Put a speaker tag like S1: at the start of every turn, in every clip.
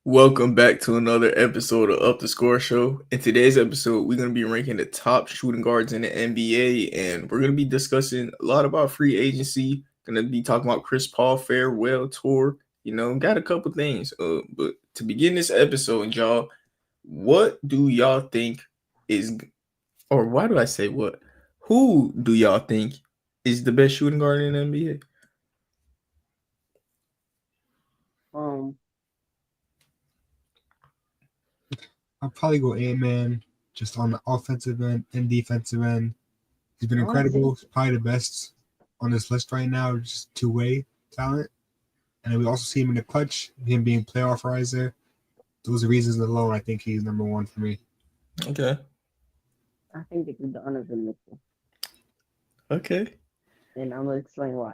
S1: Welcome back to another episode of Up the Score Show. In today's episode, we're going to be ranking the top shooting guards in the NBA, and we're going to be discussing a lot about free agency. Going to be talking about Chris Paul farewell tour. Got a couple things. But to begin this episode, y'all, what do y'all think is, or why do I say what? Who do y'all think is the best shooting guard in the NBA?
S2: Um,
S3: I'll probably go Ant-Man just on the offensive end and defensive end. He's been
S2: Honestly,
S3: incredible. He's probably the best on this list right now, just two-way talent. And then we also see him in the clutch, him being playoff riser. Those are reasons alone I think he's number one for me.
S1: Okay.
S2: I think it's Donovan Mitchell,
S1: Okay.
S2: and I'm gonna explain why.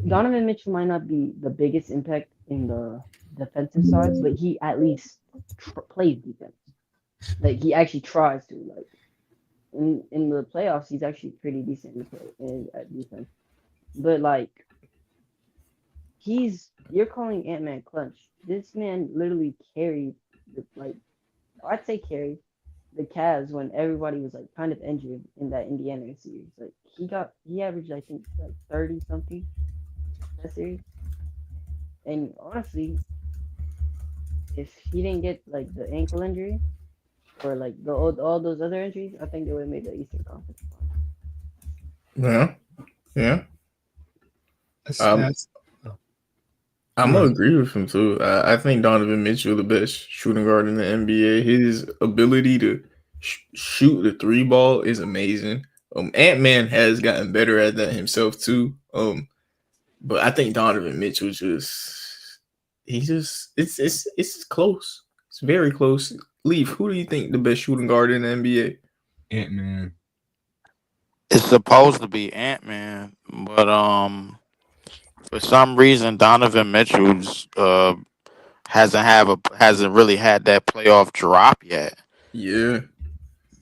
S2: Donovan Mitchell might not be the biggest impact in the defensive sides, but he at least plays defense. Like he actually tries to. Like in the playoffs, he's actually pretty decent in at defense. But like you're calling Ant Man clutch. This man literally carried I'd say carried the Cavs when everybody was like kind of injured in that Indiana series. Like he averaged I think like 30 something that series. And honestly, if he didn't get like the ankle injury or like all those other injuries, I think they would have made the Eastern Conference
S1: Yeah. Yeah.
S3: That's,
S1: Um,
S3: that's
S1: I'm gonna agree with him too. I think Donovan Mitchell the best shooting guard in the NBA. His ability to shoot the three ball is amazing. Ant Man has gotten better at that himself too. But I think Donovan Mitchell it's close. It's very close. Leaf, who do you think the best shooting guard in the NBA?
S3: Ant-Man.
S4: It's supposed to be Ant-Man, but for some reason Donovan Mitchell's hasn't really had that playoff drop yet.
S1: Yeah.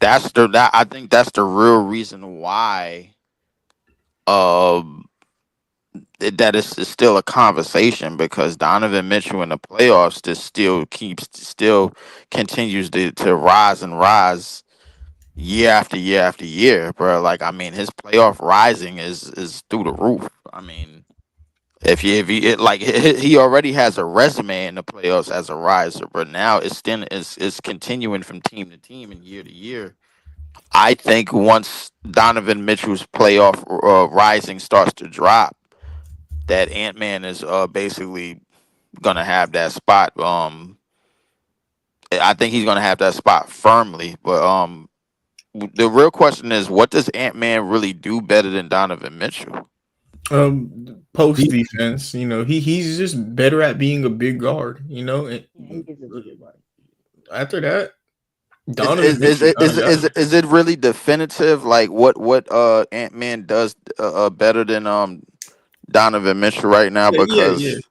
S4: I think that's the real reason why um that is still a conversation, because Donovan Mitchell in the playoffs just still continues to rise and rise year after year after year, bro. Like, I mean, his playoff rising is through the roof. I mean, if you it, like he already has a resume in the playoffs as a riser, but now it's continuing from team to team and year to year. I think once Donovan Mitchell's playoff rising starts to drop, that Ant Man is basically gonna have that spot. I think he's gonna have that spot firmly. But the real question is, what does Ant Man really do better than Donovan Mitchell?
S1: Post defense, he's just better at being a big guard, and
S2: Yeah, he gives a bigger body.
S1: after that,
S4: Is
S1: Donovan
S4: is is
S1: Mitchell
S4: is,
S1: kind of
S4: is,
S1: got
S4: is,
S1: him.
S4: is it really definitive? Like what Ant Man does better than Donovan Mitchell right now?
S1: Yeah.
S4: Because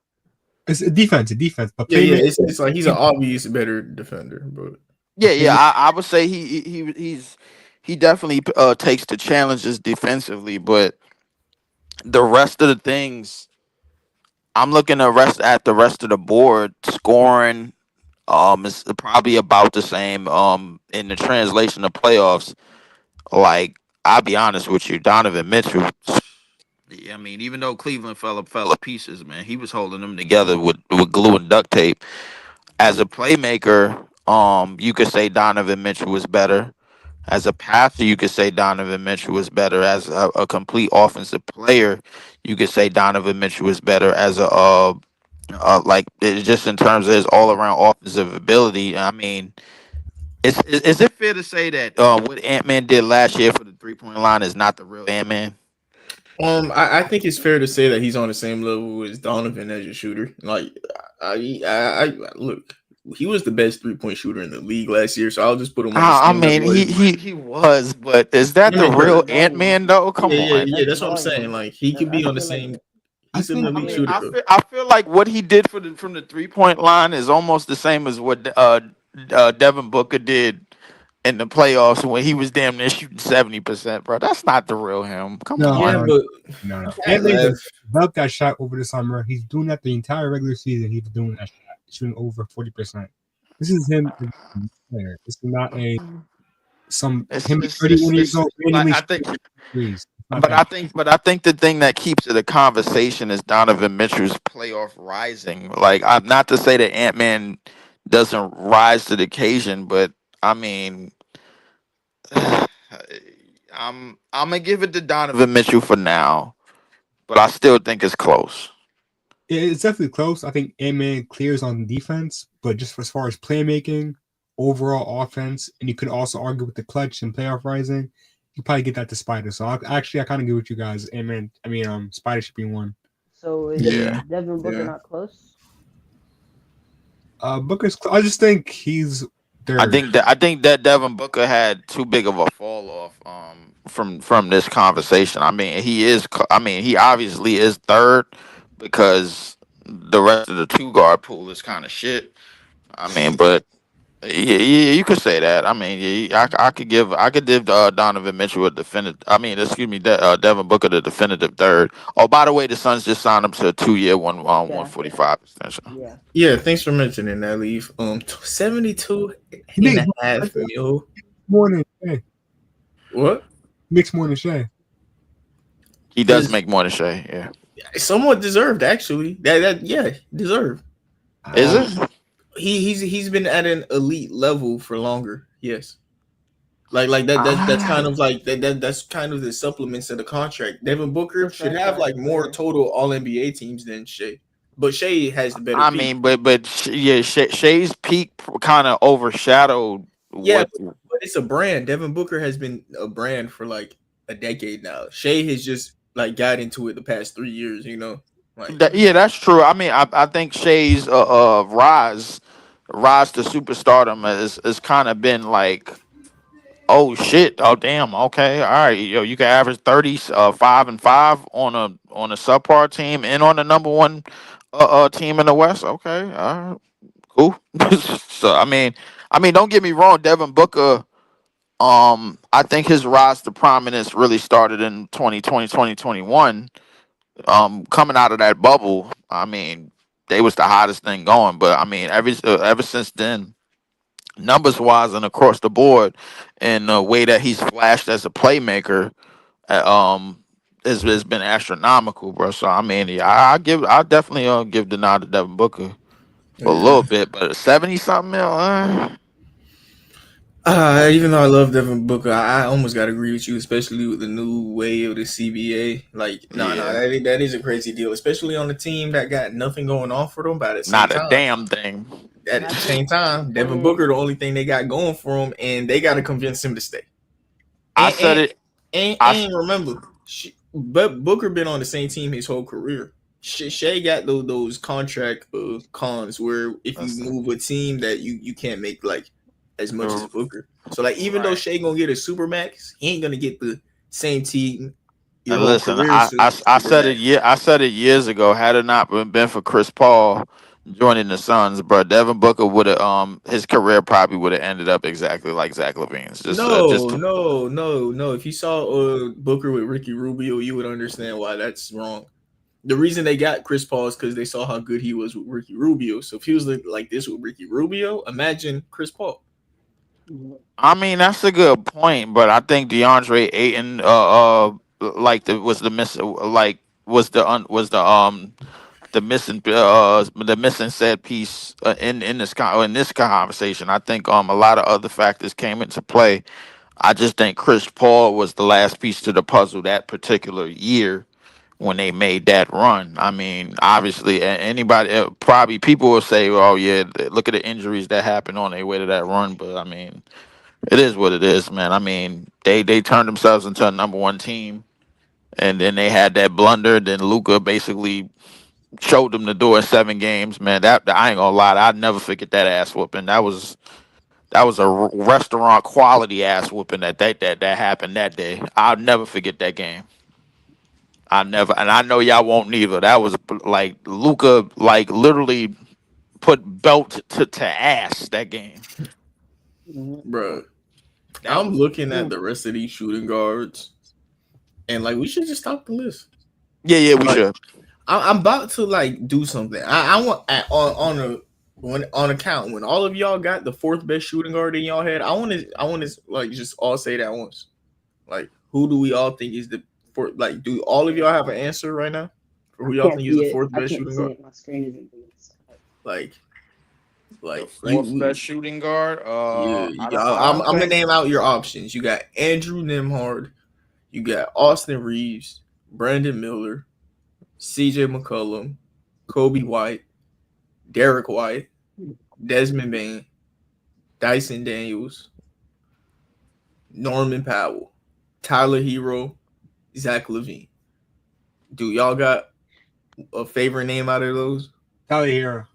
S3: It's a defense. But
S1: Yeah,
S3: playmaker,
S1: it's like he's an obvious better defender, but
S4: yeah, I would say he definitely takes the challenges defensively, but the rest of the things, I'm looking at the rest of the board. Scoring is probably about the same. In the translation of playoffs, like, I'll be honest with you, Donovan Mitchell. I mean, even though Cleveland fell to pieces, man, he was holding them together with glue and duct tape. As a playmaker, you could say Donovan Mitchell was better. As a passer, you could say Donovan Mitchell was better. As a complete offensive player, you could say Donovan Mitchell was better. As just in terms of his all around offensive ability. I mean, is it fair to say that what Ant Man did last year for the 3 point line is not the real Ant Man?
S1: I think it's fair to say that he's on the same level as Donovan as a shooter. Like, I look, he was the best 3 point shooter in the league last year, so I'll just put him on the
S4: I
S1: same
S4: mean,
S1: level as him.
S4: he was, but is that
S1: I
S4: the
S1: mean, but
S4: real
S2: That's
S4: Ant
S2: volume.
S4: Man though? Come on.
S1: yeah.
S2: That's
S1: That's what I'm saying.
S2: volume.
S1: Like, he could
S2: I
S1: be on the
S2: feel like
S1: same.
S3: I
S1: He's an
S3: think
S4: I
S1: elite
S4: mean,
S1: shooter though.
S4: I feel like what he did from the 3 point line is almost the same as what Devin Booker did in the playoffs when he was damn near shooting 70%, bro. That's not the real him. Come
S3: no,
S1: Yeah,
S4: on.
S3: no,
S1: but
S3: no.
S1: Pat
S3: Ant-Man
S1: left.
S3: developed that shot over the summer. He's doing that the entire regular season. He's doing that shot. shooting over 40%. This is him as a player. This is not some
S4: It's,
S3: him
S4: it's,
S3: 31 years
S4: it's
S3: old
S4: like
S3: randomly
S4: I think,
S3: shooting threes. It's not
S4: but
S3: that.
S4: I think the thing that keeps it a conversation is Donovan Mitchell's playoff rising. Like, I'm not to say that Ant Man doesn't rise to the occasion, but I mean, I'm gonna give it to Donovan Mitchell for now, but I still think it's close.
S3: It's definitely close. I think Ant-Man clears on defense, but just as far as playmaking, overall offense, and you could also argue with the clutch and playoff rising, you probably get that to Spider. So I kind of agree with you guys. Ant-Man, Spider should be one.
S2: So is
S1: Yeah.
S2: Devin Booker
S1: Yeah.
S2: not close?
S3: I just think he's third.
S4: I think that Devin Booker had too big of a fall off from this conversation. I mean, he obviously is third because the rest of the two guard pool is kind of shit. I mean, but yeah, you could say that. I mean, I could give Donovan Mitchell a definitive. I mean, excuse me, Devin Booker the definitive third. Oh, by the way, the Suns just signed him to a 2-year, 145 extension.
S2: Yeah.
S1: Yeah, thanks for mentioning that, Leaf. 72 and a half mil.
S3: More than Shea.
S1: What?
S3: Makes more than Shea.
S4: He does make more than Shea. Yeah,
S1: Somewhat deserved, actually. That deserved.
S4: is it?
S1: He's been at an elite level for longer. Yes. Like that's kind of like that's kind of the supplements to the contract. Devin Booker
S2: That's
S1: should
S2: right,
S1: have
S2: right,
S1: like more
S2: right.
S1: total All NBA teams than Shea, but Shea has the better.
S4: I
S1: peak.
S4: mean, but Shea's peak kind of overshadowed.
S1: Yeah,
S4: What?
S1: but it's a brand. Devin Booker has been a brand for like a decade now. Shea has just like got into it the past 3 years. You know, like
S4: Yeah, that's true. I mean, I think Shea's rise to superstardom has kind of been like, oh shit, oh damn, okay, all right, yo, you can average 30, 5 and 5 on a subpar team and on the number one team in the West. Okay, all right, cool. So I mean, don't get me wrong, Devin Booker. I think his rise to prominence really started in 2020, 2021. Coming out of that bubble, I mean, they was the hottest thing going. But I mean, ever since then, numbers wise and across the board, and the way that he's flashed as a playmaker, has been astronomical, bro. So I mean, yeah, I definitely give the nod to Devin Booker for a little bit, but 70 something mil.
S1: Even though I love Devin Booker, I almost got to agree with you, especially with the new way of the CBA. Like, that is a crazy deal, especially on a team that got nothing going on for them. But at the same
S4: Not
S1: time,
S4: a damn thing.
S1: At the same time, Devin Booker, the only thing they got going for him, and they got to convince him to stay.
S4: I said it.
S1: And remember, but Booker been on the same team his whole career. Shea got those contract cons where if you move a team that you can't make like as much as Booker. So like even though Shea gonna get a super max, he ain't gonna get the same team.
S4: And listen, I said it. I said it years ago. Had it not been for Chris Paul joining the Suns, bro, Devin Booker would have his career probably would have ended up exactly like Zach LaVine's.
S1: No. If you saw Booker with Ricky Rubio, you would understand why that's wrong. The reason they got Chris Paul is because they saw how good he was with Ricky Rubio. So if he was like this with Ricky Rubio, imagine Chris Paul.
S4: I mean, that's a good point, but I think DeAndre Ayton the missing set piece in this conversation. I think a lot of other factors came into play. I just think Chris Paul was the last piece to the puzzle that particular year when they made that run. I mean, obviously, anybody probably people will say, "Oh yeah, look at the injuries that happened on their way to that run." But I mean, it is what it is, man. I mean, they turned themselves into a number one team, and then they had that blunder. Then Luka basically showed them the door in 7 games, man. That I ain't gonna lie, I'd never forget that ass whooping. That was a restaurant quality ass whooping that happened that day. I'll never forget that game. And I know y'all won't neither. That was like Luka, like literally put belt to ass that game,
S1: bro. I'm looking at the rest of these shooting guards, and like we should just stop the list.
S4: Yeah, we should.
S1: I'm about to like do something. I want on a when on account when all of y'all got the fourth best shooting guard in y'all head, I want to like just all say that once. Like, who do we all think is the fourth? Like, do all of y'all have an answer right now for who
S2: I
S1: y'all
S2: can't
S1: think is
S2: see
S1: the
S2: it.
S1: fourth
S2: I
S1: best
S2: can't
S1: shooting
S2: see
S1: guard?
S2: it. My screen isn't big.
S1: Like,
S4: The
S1: you,
S4: fourth best shooting guard.
S1: I'm gonna name out your options. You got Andrew Nembhard, you got Austin Reeves, Brandon Miller, C.J. McCollum, Kobe White, Derek White, Desmond Bain, Dyson Daniels, Norman Powell, Tyler Hero, Zach LaVine. Do y'all got a favorite name out of those?
S3: Tyler Hero.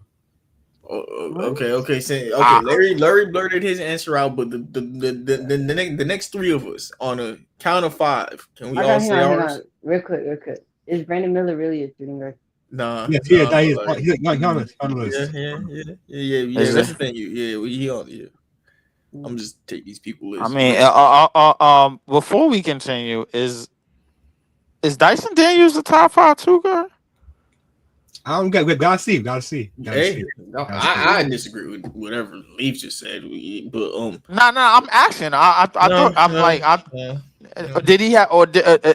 S1: Okay. Larry blurted his answer out, but the next three of us on a count of five, can we all say
S2: hang
S1: ours?
S2: on. Real quick. Is Brandon Miller really a shooting guard?
S1: Nah.
S3: Yes,
S1: nah,
S3: yeah, that is.
S1: like-
S3: He's on the list.
S1: Yeah.
S4: Is
S1: That's
S4: it?
S1: the thing. He on. Yeah. I'm just take these people
S4: I
S1: list.
S4: mean, before we continue, is Dyson Daniels the top 5 two guard?
S3: I don't get. We gotta see.
S1: Hey, I disagree with whatever Leaf just said, but
S4: Nah, I'm asking. I thought I'm like, did he have or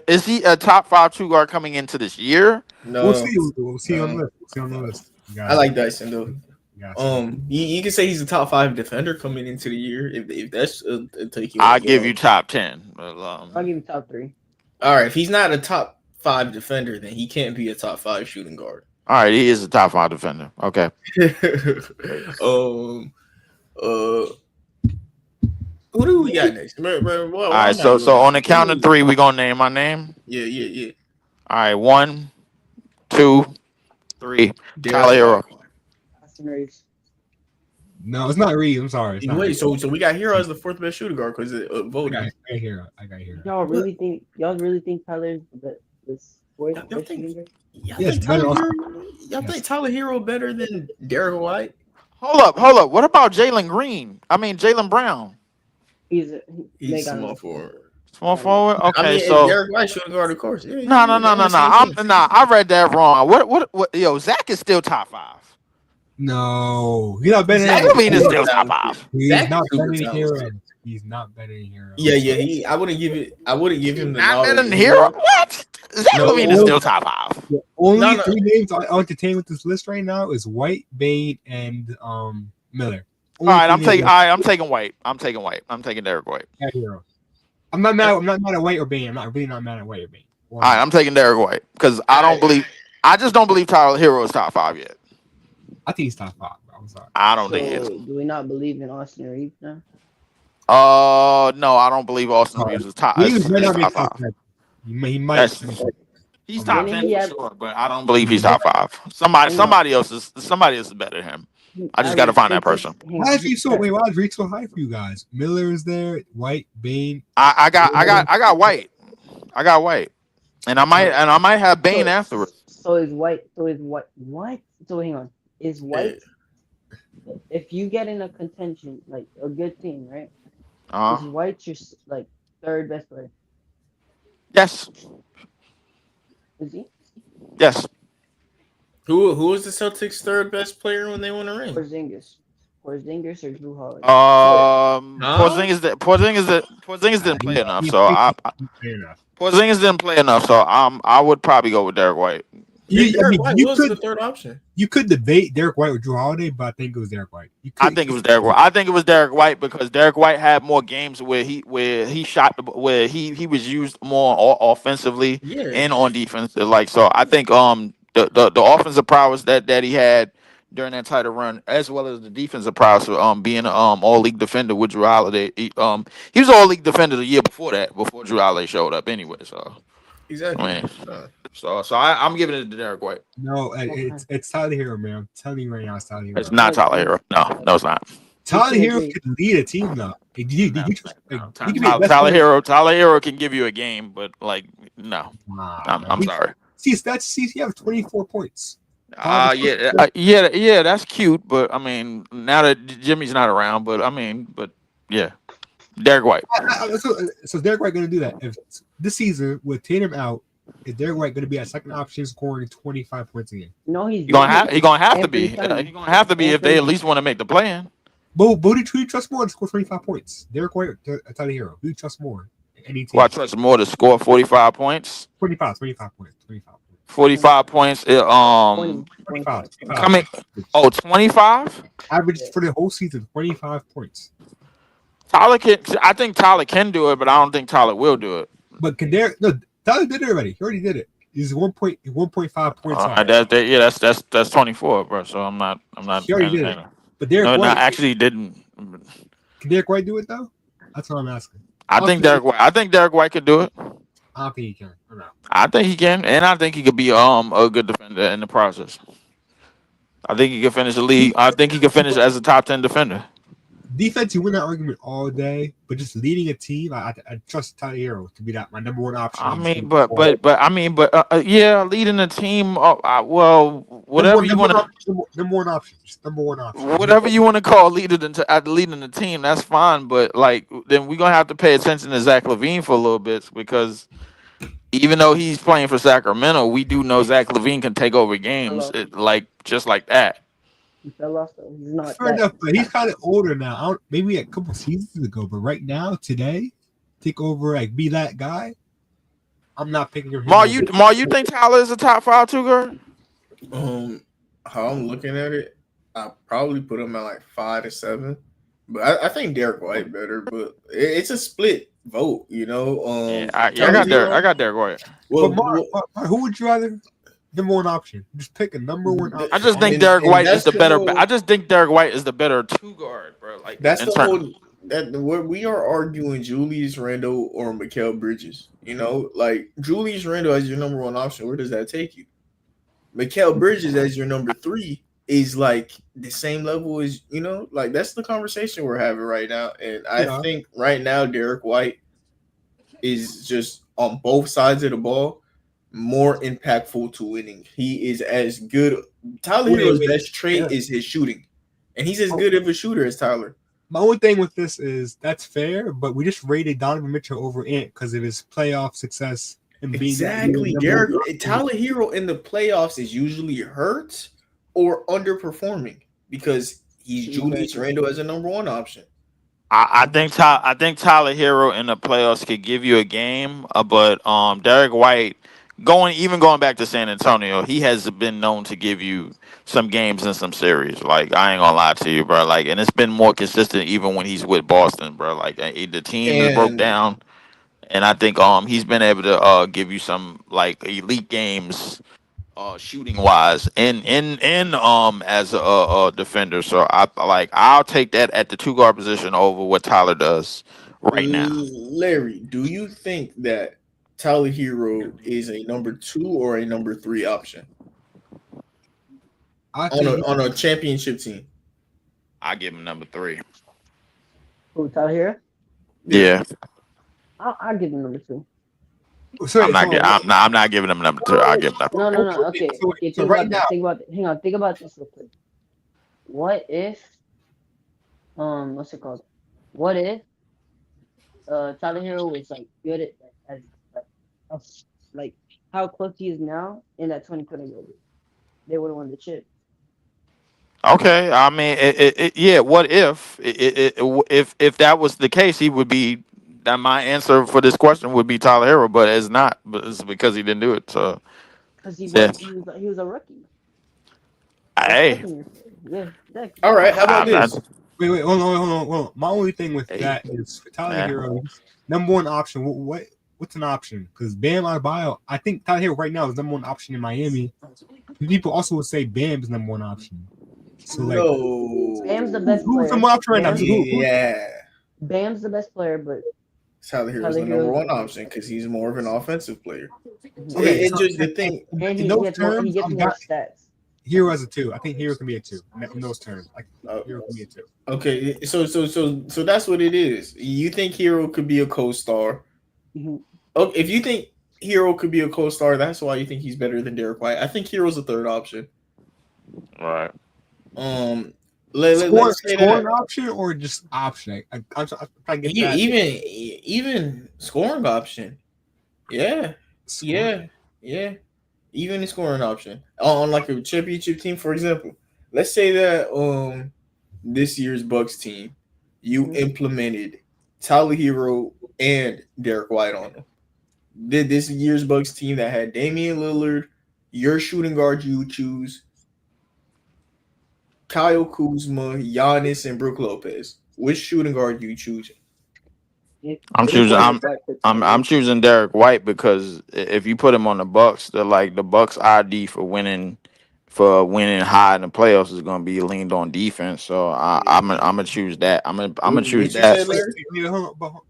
S4: is he a top 5 two guard coming into this year?
S1: no.
S3: We'll see. We'll see on the list. We'll see on the list.
S1: I like Dyson though.
S3: Yeah,
S1: You can say he's a top 5 defender coming into the year if that's a take you.
S4: I give you top 10. But,
S2: I'll give you top 3.
S1: all right. If he's not a top 5 defender, then he can't be a top 5 shooting guard.
S4: all right, he is a top 5 defender. Okay.
S1: Who do we got next? All
S4: right, so on the count of 3, we gonna name my name.
S1: Yeah.
S4: All right, 1, 2, 3. Tyler Hero.
S2: Austin Reeves.
S3: No, it's not Reeves. I'm sorry. It's not
S1: Wait,
S3: Reeves.
S1: so we got Hero as the 4th best shooting guard because voting.
S3: I got Hero.
S2: Y'all really think Tyler's the fourth
S1: Y'all
S2: best
S1: think-
S2: shooting guard?
S3: Yes,
S1: Y'all think Tyler Hero better than Derek White?
S4: Hold up. What about Jalen Green? I mean Jalen Brown.
S2: He's
S1: He's small forward.
S4: Small forward. Okay,
S1: I mean,
S4: so
S1: Derek White shooting guard, of course. Yeah,
S4: no. I read that wrong. What? Yo, Zach is still top 5.
S3: No, he's not better.
S1: Zach
S3: than
S4: LaVine is still
S1: Zach-
S4: top 5.
S3: He's
S1: Zach
S3: not
S1: is super
S3: better than
S1: talented.
S3: Hero. He's not better than Hero.
S1: Yeah. I wouldn't give him the
S4: Not better
S1: knowledge.
S4: than Hero. What? Zach
S1: No,
S4: LaVine is still top 5.
S3: The only
S1: No.
S3: 3 names I entertain with this list right now is White, Bain, and Miller.
S4: All right, I'm taking White. I'm taking Derek White.
S3: Hero. I'm not mad at White or Bain. I'm not really not mad at White or Bain.
S4: All right, I'm taking Derek White because I just don't believe Tyler Hero is top 5 yet.
S3: I think he's top 5. Bro. I'm sorry.
S4: I don't think he is.
S2: Do we not believe in Austin Reeves now?
S4: No, I don't believe Austin Reeves is top.
S3: He might not be
S4: top
S3: top
S4: 5.
S3: 5. He might.
S4: That's- He's top
S2: Didn't
S4: 10
S2: he
S4: for
S2: have-
S4: sure, but I don't believe he's top 5. Somebody else is better than him. I just gotta find that person.
S3: Why is he so high for you guys? Miller is there, White, Bain.
S4: I got White. I got White, and I might have Bain afterwards.
S2: So is White? What? So hang on. Is White? If you get in a contention, like a good team, right? Is White your like 3rd best player?
S4: Yes.
S2: Is he?
S4: Yes.
S1: Who was the Celtics' 3rd best player when they won a ring?
S2: Porzingis or Drew Holiday?
S4: Porzingis didn't play enough, so Porzingis didn't play enough, so I would probably go with Derek White.
S1: Derek White was the 3rd option.
S3: You could debate Derek White or Drew Holiday, but I think it was Derek White.
S4: I think it was Derek White. I think it was Derek White because Derek White had more games where he shot where he was used more offensively and on defense. Like so, I think the offensive prowess that he had during that title run, as well as the defensive prowess of being an all-league defender with Drew Holiday. He was all-league defender the year before that, before Drew Holiday showed up anyway. So
S1: exactly.
S4: I mean, so I'm giving it to Derek White.
S3: No, it's Tyler Hero, man. I'm telling you right now, it's Tyler Hero.
S4: It's not Tyler Hero. No, it's not.
S3: Tyler Hero could lead a team now.
S4: Tyler Hero can give you a game, but like no, I'm sorry.
S3: See, you have 24 points.
S4: Yeah, that's cute, but I mean, now that Jimmy's not around, but yeah, Derek White.
S3: So Derek White going to do that if this season with Tatum out is Derek White going to be a second option scoring 25 points a game?
S2: No, he's
S4: He gonna have to
S2: Anthony
S4: be.
S2: Simon.
S4: He gonna have to be if they at least want to make the play-in.
S3: But who do you trust more to score 25 points? Derek White or Tyler Hero? Who do you trust more? Any team?
S4: Well, I trust more to score 45 points.
S3: 25 points.
S4: 45 points.
S3: 25.
S4: Coming. 25.
S3: Average for the whole season, 25 points.
S4: I think Tyler can do it, but I don't think Tyler will do it.
S3: But can Derek? No, Tyler did it already. He already did it. He's 1.5 points off.
S4: That's 24, bro. So I'm not.
S3: He already did it. But Derek White
S4: actually he didn't.
S3: Can Derek White do it though? That's what I'm asking.
S4: I think Derek White could do it.
S3: I don't think he can. Or no.
S4: I think he can, and I think he could be a good defender in the process. I think he could finish the league. I think he could finish as a top 10 defender.
S3: Defense, you win that argument all day, but just leading a team, I trust Tyler Hero to be my number one option.
S4: Leading the team. Whatever you want to.
S3: Number one option. Just number one option.
S4: Whatever you want to call leading the team, that's fine. But then we're gonna have to pay attention to Zach LaVine for a little bit because even though he's playing for Sacramento, we do know Zach LaVine can take over games just like that.
S2: He fell off though. He's not.
S3: Fair enough, but he's kind of older now. Maybe a couple seasons ago, but right now, today, take over, be that guy. I'm not picking him.
S4: You think Tyler is a top 5 2 guard?
S1: How I'm looking at it, I probably put him at 5 to 7. But I think Derek White better. But it's a split vote, you know.
S4: I got Derek White.
S3: Well, Mark, who would you rather? Number one option. Just pick a number one option.
S4: I just think Derek White is the better. I just think Derek White is the better 2 guard, bro.
S1: That's the whole. What we are arguing, Julius Randle or Mikal Bridges. You know, Julius Randle as your number one option. Where does that take you? Mikal Bridges as your number 3 is the same level as that's the conversation we're having right now. And I think right now Derek White is just on both sides of the ball. More impactful to winning. He is as good. Tyler Hero's best trait is his shooting, and he's as good of a shooter as Tyler.
S3: My only thing with this is that's fair, but we just rated Donovan Mitchell over Ant because of his playoff success and being
S1: exactly. Tyler Hero in the playoffs is usually hurt or underperforming because he's Julius Randle as a number one option.
S4: I think Tyler Hero in the playoffs could give you a game, but Derek White. Going back to San Antonio, he has been known to give you some games and some series. I ain't gonna lie to you, bro. And it's been more consistent even when he's with Boston, bro. The team is broke down, and I think he's been able to give you some elite games, shooting wise, and as a defender. So I'll take that at the 2 guard position over what Tyler does right now.
S1: Larry, do you think that Tyler Hero is a number 2 or a number 3 option on a championship team?
S4: I give him number 3.
S2: Who, Tyler Hero?
S4: Yeah.
S2: I'll give him number 2.
S3: Sorry,
S4: I'm not giving him number 2. I'll give him number 3.
S2: No. Okay.
S3: So right now,
S2: think about this real quick. What if what's it called? What if Tyler Hero was good at how close he is now in that 2020 World Cup? They would have won the chip.
S4: Okay, I mean, what if that was the case, he would be. That my answer for this question would be Tyler Hero, but it's not. But it's because he didn't do it. So
S2: because he was a rookie.
S4: Hey.
S2: Yeah, exactly.
S1: All right. How about this?
S3: Wait, hold on. My only thing with that is for Tyler Hero, number one option. What's an option? Because Bam Adebayo, I think Tyler Hero right now is number one option in Miami. People also would say Bam is number one option. So
S1: no.
S2: Bam's the best player.
S3: Who's number one option right now?
S1: Yeah.
S2: Bam's the best player, but
S1: Tyler Hero's the number one option because he's more of an offensive player.
S3: Okay,
S1: it's just the thing.
S2: And he gets more stats.
S3: Hero as a 2. I think Hero can be a 2 in those terms. Hero can be a 2.
S1: Okay, so that's what it is. You think Hero could be a co-star?
S2: Mm-hmm.
S1: Okay, if you think Hero could be a co-star, that's why you think he's better than Derek White. I think Hero's a 3rd option.
S4: Right.
S1: Let's say
S3: scoring
S1: that.
S3: option or just option? I'm trying to get that.
S1: Even scoring option. Yeah. Yeah, even the scoring option on like a championship team, for example. Let's say that this year's Bucks team, you
S2: Mhm.
S1: implemented Tyler Hero and Derek White on them. Did this year's Bucks team that had Damian Lillard, your shooting guard you would choose, Kyle Kuzma, Giannis, and Brook Lopez. Which shooting guard you choose?
S2: If
S4: I'm
S2: if
S4: choosing.
S2: Derek White puts in the
S4: I'm
S2: work,
S4: choosing Derek White because if you put him on the Bucks, they're like the Bucks ID for winning high in the playoffs is going to be leaned on defense. So I'm gonna choose that. I'm gonna choose
S1: What you
S4: that.
S1: said, Larry?
S3: I mean, hold on,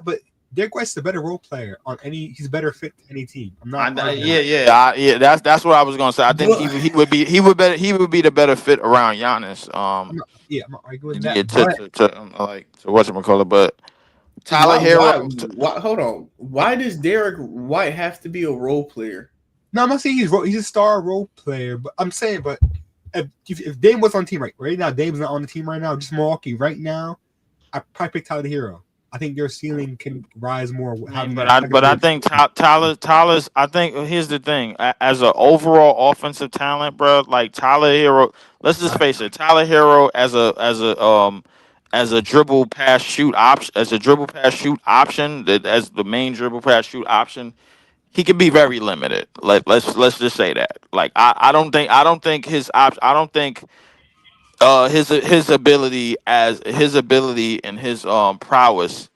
S3: but Derek White's the better role player on any. He's better fit to any team. I'm not arguing.
S4: Yeah. That's what I was gonna say. I think
S1: But
S4: he would be the better fit around Giannis.
S3: I'm not arguing
S4: Yeah,
S3: that. But
S4: to whatchamacallit, but Tyler
S1: why?
S4: Hero.
S1: Why? Hold on. Why does Derek White have to be a role player?
S3: no, I'm not saying he's a star role player. But I'm saying, but if Dame was on the team right now, Dame's not on the team right now. Just Milwaukee right now. I probably pick Tyler Hero. I think their ceiling can rise more.
S4: But I think Tyler's. I think here's the thing. As an overall offensive talent, bro, like Tyler Hero. Let's just face it. Tyler Hero as a dribble pass shoot option, that as the main dribble pass shoot option, he can be very limited. Like let's just say that. Like I don't think I don't think his ability and his prowess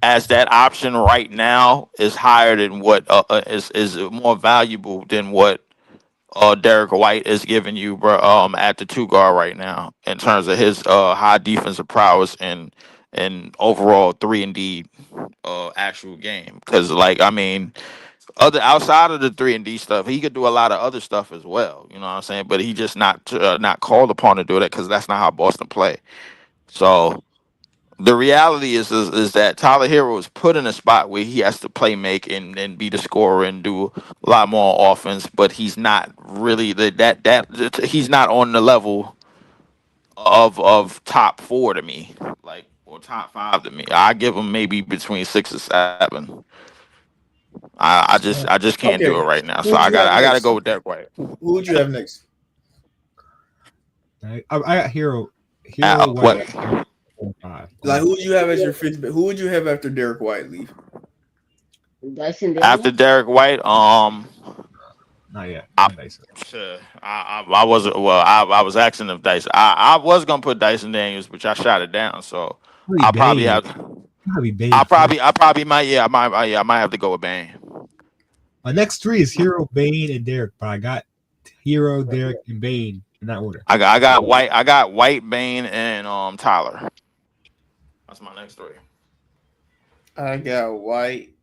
S4: as that option right now is higher than what is more valuable than what Derek White is giving you, bro. At the two guard right now in terms of his high defensive prowess and overall 3-and-D actual game. Because like I mean, other outside of the 3-and-D stuff, he could do a lot of other stuff as well. You know what I'm saying? But he just not called upon to do that because that's not how Boston play. So the reality is that Tyler Hero is put in a spot where he has to play make and be the scorer and do a lot more offense, but he's not really he's not on the level of top four to me, like or top five to me. I give him maybe between 6 or 7. I just can't do
S1: Okay,
S4: it right now,
S1: who
S4: so
S1: would you have
S4: I gotta
S1: next?
S4: go with Derek White.
S1: Who would you have next?
S3: I got Hero
S4: What?
S3: White. 5.
S1: Like, who would you have as your fifth? Who would you have after Derek White leave?
S2: Dyson
S4: After
S2: Daniels.
S4: Derek White,
S3: Not yet.
S4: I,
S3: Not Dyson.
S4: I wasn't. Well, I was asking if Dyson. I was gonna put Dyson Daniels, but I shot it down. So I'll probably
S3: Bane.
S4: have.
S3: Probably Bane.
S4: I probably might. Yeah, I might have to go with Bane.
S3: My next 3 is Hero, Bane, and Derek. But I got Hero, Derek, and Bane in that order.
S4: I got White. I got White, Bane, and Tyler. That's my next 3.
S1: I got White,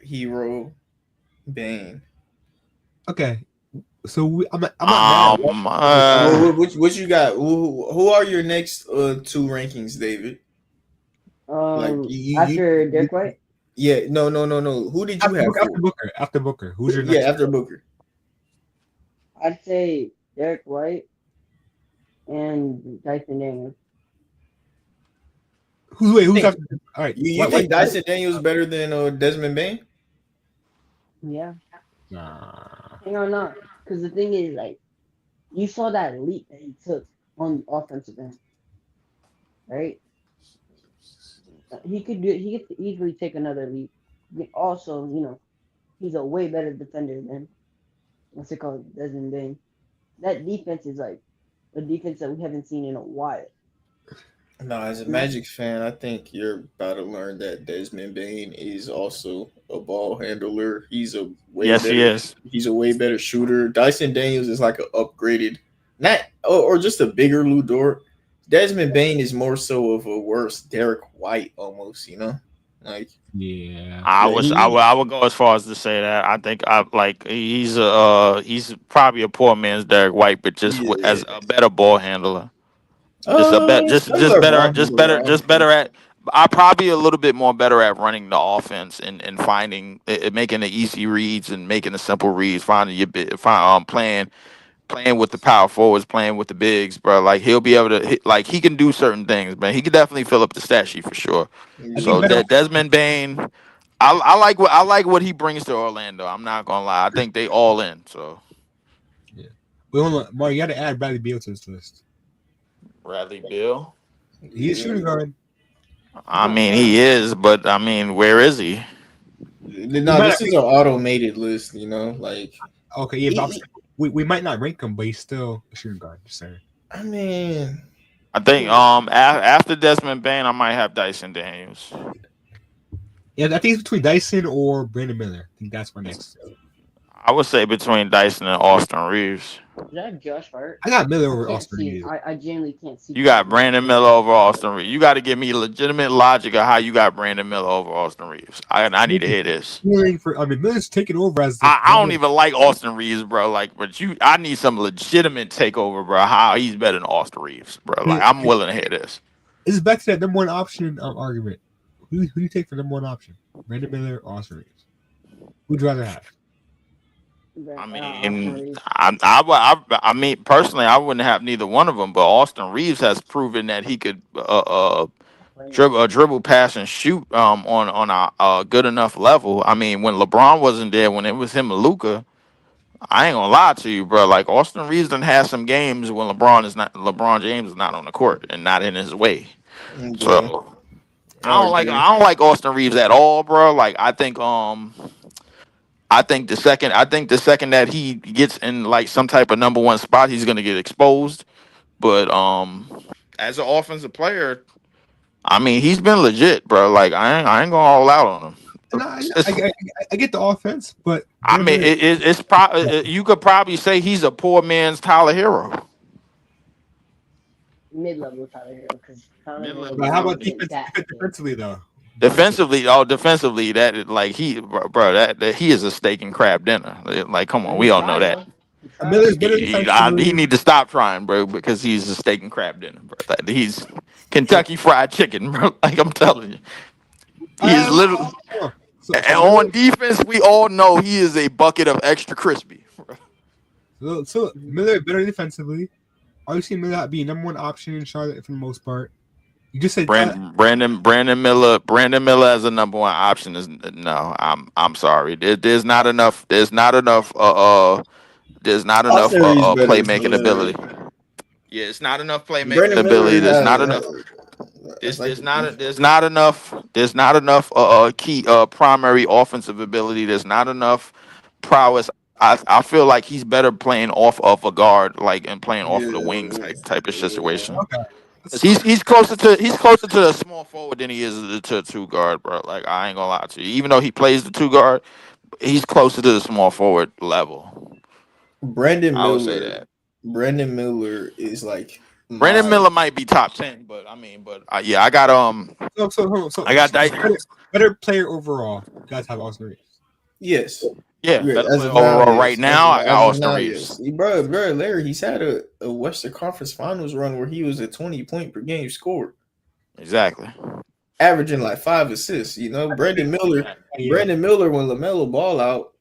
S1: Hero, Bane.
S3: Okay. So I'm not mad.
S1: What you got? Who are your next 2 rankings, David? Like
S2: After Derek White,
S1: Yeah, no. Who did you have?
S3: After Booker. Who's your
S1: Yeah,
S3: next?
S1: after Booker.
S2: I'd say Derek White and Dyson Daniels.
S3: Who's after? All right.
S1: You think Dyson Daniels better than Desmond Bane?
S2: Yeah.
S3: Nah.
S2: Hang on, not because the thing is, like, you saw that leap that he took on the offensive end, right? He could easily take another leap. Also, he's a way better defender than what's it called, Desmond Bain. That defense is like a defense that we haven't seen in a while.
S1: No, as a Magic fan, I think you're about to learn that Desmond Bane is also a ball handler. He's a way
S4: Yes,
S1: better.
S4: he is.
S1: He's a way better shooter. Dyson Daniels is like an upgraded, not or just a bigger Lou Dort. Desmond Bane is more so of a worse Derek White, almost. Like
S3: Yeah.
S4: I would go as far as to say that I think he's probably a poor man's Derek White, but just as a better ball handler. Just better at. I probably a little bit more better at running the offense and finding making the easy reads and making the simple reads, finding your bit, playing with the power forwards, playing with the bigs, bro. Like he'll be able to like he can do certain things, man. He can definitely fill up the stat sheet for sure. So Desmond Bane, I like what he brings to Orlando. I'm not gonna lie. I think they all in. So
S3: Mario, you got to add Bradley Beal to this list.
S4: Bradley Beal.
S3: He's shooting guard.
S4: I mean, he is, but I mean, where is he?
S1: No, this is an automated list. Like
S3: Okay, yeah, but we might not rank him, but he's still a shooting guard. Just saying.
S1: I mean,
S4: I think after Desmond Bain, I might have Dyson Daniels.
S3: Yeah, I think it's between Dyson or Brandon Miller. I think that's my next.
S4: I would say between Dyson and Austin Reeves.
S2: Did I have Josh Hart?
S3: I got Miller
S2: I
S3: over
S2: can't
S3: Austin
S2: see.
S3: Reeves.
S2: I genuinely can't see.
S4: You got Brandon Miller over Austin Reeves. You got to give me legitimate logic of how you got Brandon Miller over Austin Reeves. I need to hear this.
S3: Miller's taking over as.
S4: I don't even like Austin Reeves, bro. Like, but I need some legitimate takeover, bro. How he's better than Austin Reeves, bro. Like, I'm willing to hear this.
S3: This is back to that number one option argument. Who do you take for number one option? Brandon Miller or Austin Reeves? Who'd you rather have?
S4: I mean, I mean, personally, I wouldn't have neither one of them. But Austin Reeves has proven that he could dribble, pass, and shoot on a good enough level. I mean, when LeBron wasn't there, when it was him and Luka, I ain't gonna lie to you, bro. Like Austin Reeves done had some games when LeBron James is not on the court and not in his way.
S1: okay.
S4: So I don't like Austin Reeves at all, bro. Like I think the second that he gets in like some type of number one spot, he's gonna get exposed. But as an offensive player, I mean, he's been legit, bro. Like I ain't gonna all out on him.
S3: No, I get the offense, but
S4: I mean, it's probably you could probably say he's a poor man's Tyler Hero.
S2: Mid-level Tyler Hero, because
S3: But how about defensively though?
S4: Defensively, that like bro, that he is a steak and crab dinner. Like, come on, we all know that.
S3: Miller's better defensively.
S4: He need to stop trying, bro, because he's a steak and crab dinner, bro. He's Kentucky Fried Chicken, bro. Like I'm telling you, he is literally. And on defense, we all know he is a bucket of extra crispy.
S3: So Miller better defensively. Obviously, Miller being number one option in Charlotte for the most part. You just said
S4: Brandon Miller as a number one option is no. I'm sorry. There's not enough. There's not enough playmaking ability. Yeah, it's not enough playmaking ability. There's not enough. There's not enough key primary offensive ability. There's not enough prowess. I feel like he's better playing off of a guard, like and playing off of the wing type of situation.
S3: Okay.
S4: He's closer to the small forward than he is to the two guard, bro. Like I ain't gonna lie to you. Even though he plays the two guard, he's closer to the small forward level.
S1: Brandon Miller.
S4: I would say that.
S1: Brandon Miller is like.
S4: Brandon Miller might be top 10, but I got I got
S3: better player overall. You guys have Austin Reeves.
S1: Yes.
S4: Yeah, overall right now I got Austin Reeves.
S1: Bro, Larry, he's had a Western Conference Finals run where he was a 20-point per game scorer.
S4: Exactly.
S1: Averaging like 5 assists. Brandon Miller when LaMelo ball out,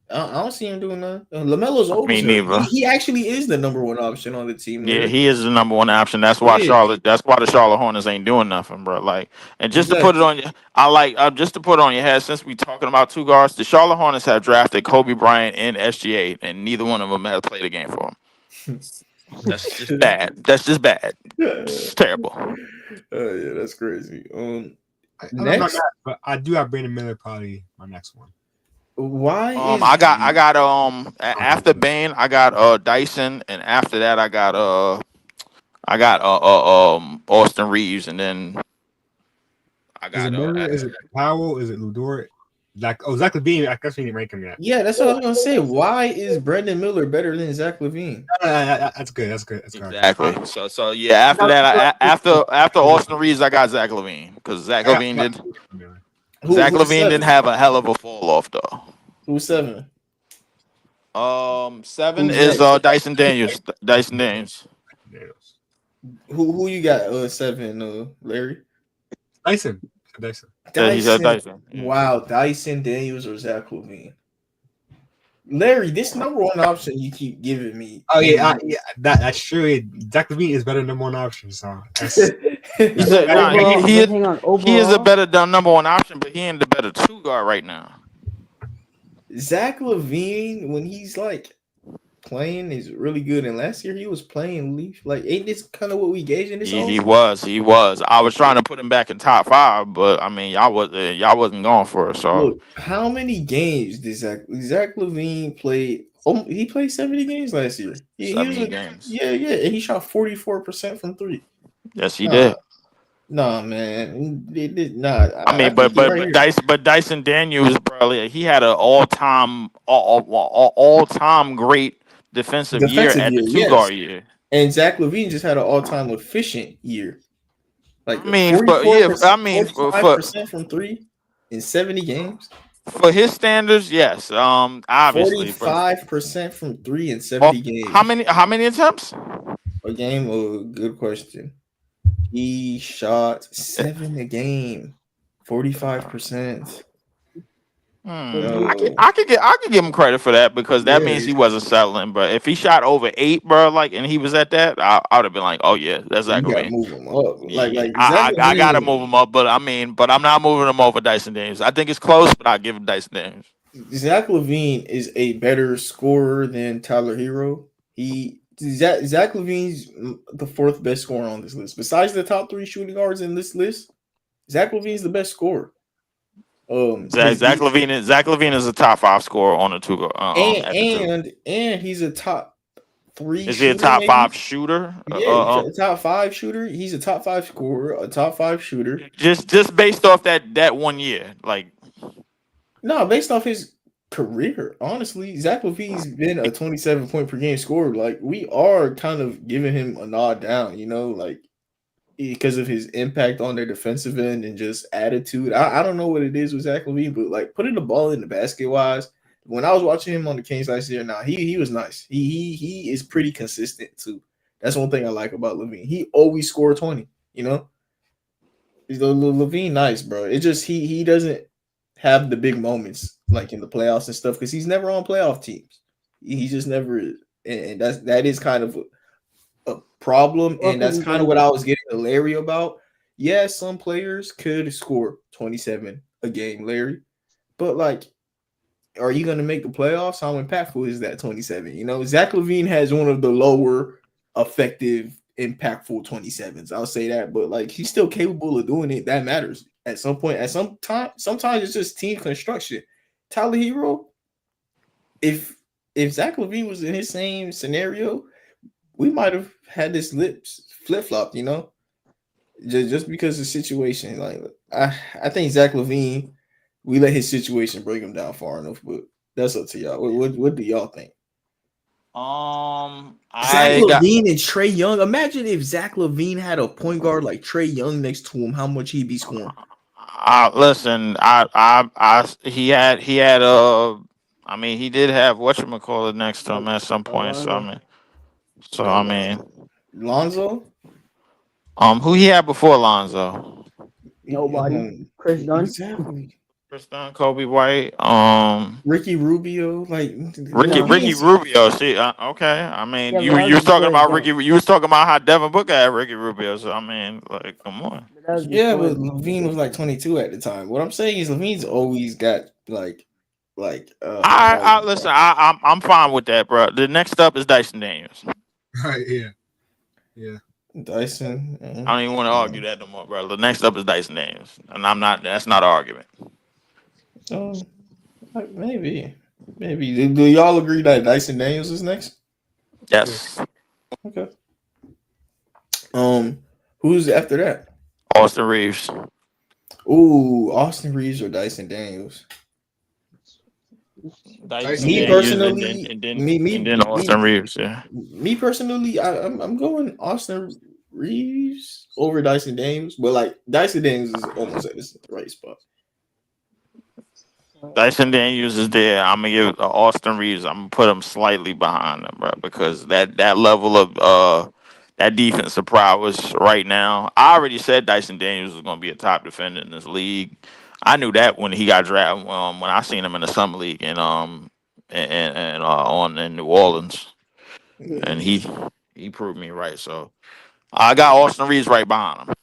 S1: I don't see him doing that. LaMelo's over.
S4: Me neither.
S1: He actually is the number one option on the team.
S4: Yeah, he is the number one option. That's why That's why the Charlotte Hornets ain't doing nothing, bro. Like, and just to put it on you, just to put it on your head. Since we talking about two guards, the Charlotte Hornets have drafted Kobe Bryant and SGA, and neither one of them has played a game for him. That's just bad. It's terrible.
S1: Yeah, that's crazy.
S3: Next, but I do have Brandon Miller probably my next one.
S1: Why?
S4: I got after Bane, I got Dyson, and after that I got Austin Reeves, and then I got
S3: is it Powell? Is it Ludort? Zach LaVine. I guess we didn't rank him yet.
S1: Yeah, that's what I was gonna say. Why is Brandon Miller better than Zach LaVine?
S3: That's good.
S4: Exactly. So yeah. After that, after Austin Reeves, I got Zach LaVine because Zach LaVine didn't have a hell of a fall off though.
S1: Who's 7?
S4: 7 is Dyson Daniels. Dyson Daniels.
S1: Who you got? 7, Larry.
S3: Dyson.
S4: Yeah, he said Dyson. Yeah.
S1: Wow, Dyson Daniels or Zach LaVine. Larry, this number one option you keep giving me.
S3: Oh yeah, that's true. Zach LaVine is better than number one option. So
S4: he is a better number one option, but he ain't the better two guard right now.
S1: Zach LaVine, when he's like playing, is really good. And last year he was playing Leaf. Like, ain't this kind of what we gauging this
S4: He
S1: on?
S4: was. I was trying to put him back in top 5, but I mean, y'all wasn't going for it. So
S1: Look, how many games did Zach LaVine play? Oh, he played 70 games last year. He was
S4: 70 games.
S1: yeah, and he shot 44% from three.
S4: Yes, he did.
S1: Nah, man. Nah.
S4: I mean,
S1: think you're right here.
S4: but Dyson Daniels, bro, he had an all-time great defensive year
S1: Defensive
S4: at the
S1: year,
S4: two
S1: yes.
S4: guard year.
S1: And Zach LaVine just had an all-time efficient year. Like,
S4: I mean, but yeah, I mean, for
S1: 45% from three in 70 games.
S4: for his standards, yes. Obviously,
S1: 45% from three in 70 games.
S4: How many attempts?
S1: A game? Oh, good question. He shot 7 a game. 45%.
S4: I could give him credit for that because that means he wasn't settling. But if he shot over 8, bro, like, and he was at that, I would have been like, oh yeah, that's Zach
S1: You gotta
S4: LaVine.
S1: move him up. Like
S4: I gotta move him up, but I'm not moving him over Dyson Daniels. I think it's close, but I give him Dyson Daniels.
S1: Zach LaVine is a better scorer than Tyler Hero. Zach LaVine's the 4th best scorer on this list. Besides the top 3 shooting guards in this list, Zach LaVine's the best scorer.
S4: Zach LaVine is a top 5 scorer on the two.
S1: And he's a top 3.
S4: Is he a top 5 shooter?
S1: Yeah, top 5 shooter. He's a top 5 scorer, a top 5 shooter.
S4: Just based off that 1 year, like.
S1: No, based off his career, honestly, Zach LaVine's been a 27 point per game scorer. Like, we are kind of giving him a nod down, like, because of his impact on their defensive end and just attitude. I don't know what it is with Zach LaVine, but like putting the ball in the basket wise, when I was watching him on the Kings last year, he was nice. He is pretty consistent too. That's one thing I like about LaVine. He always scored 20, LaVine nice, bro. It just he doesn't have the big moments like in the playoffs and stuff because he's never on playoff teams. He just never is. And that is kind of a problem, and that's kind of what I was getting to Larry about. Yeah, some players could score 27 a game, Larry, but like, are you going to make the playoffs? How impactful is that 27? Zach LaVine has one of the lower effective, impactful 27s. I'll say that, but like, he's still capable of doing it. That matters at some point. At some time, sometimes it's just team construction. Tyler Hero, if Zach LaVine was in his same scenario, we might have had this flip-flop, just because of the situation. Like, I think Zach LaVine, we let his situation break him down far enough, but that's up to y'all. What do y'all think? Zach LaVine and Trae Young. Imagine if Zach LaVine had a point guard like Trae Young next to him, how much he'd be scoring.
S4: Listen, he did have whatchamacallit next to him at some point. So I mean,
S1: Lonzo.
S4: Who he had before Lonzo?
S2: Nobody. Chris Dunn.
S1: Exactly.
S4: Chris Dunn, Kobe White,
S1: Ricky Rubio, like
S4: Ricky Rubio. See, okay. I mean,
S2: Yeah,
S4: you was talking about Ricky. You was talking about how Devin Booker had Ricky Rubio. So I mean, like, come on.
S1: Yeah, but LaVine was like 22 at the time. What I'm saying is LaVine's always got
S4: I listen. I'm fine with that, bro. The next up is Dyson Daniels.
S3: Right, yeah.
S1: Dyson.
S4: I don't even want to argue that no more, bro. The next up is Dyson Daniels, and I'm not. That's not an argument.
S1: Maybe. Do y'all agree that Dyson Daniels is next?
S4: Yes.
S1: Okay. Who's after that?
S4: Austin Reeves.
S1: Ooh, Austin Reeves or Dyson Daniels?
S4: Me personally, and then Austin Reeves. Yeah.
S1: Me personally, I'm going Austin Reeves over Dyson Daniels, but like Dyson Daniels is almost at the right spot.
S4: Dyson Daniels is there. I'm gonna give Austin Reeves. I'm gonna put him slightly behind him, bro, because that level of that defensive prowess right now. I already said Dyson Daniels was gonna be a top defender in this league. I knew that when he got drafted. When I seen him in the summer league in New Orleans, and he proved me right. So I got Austin Reeves right behind him.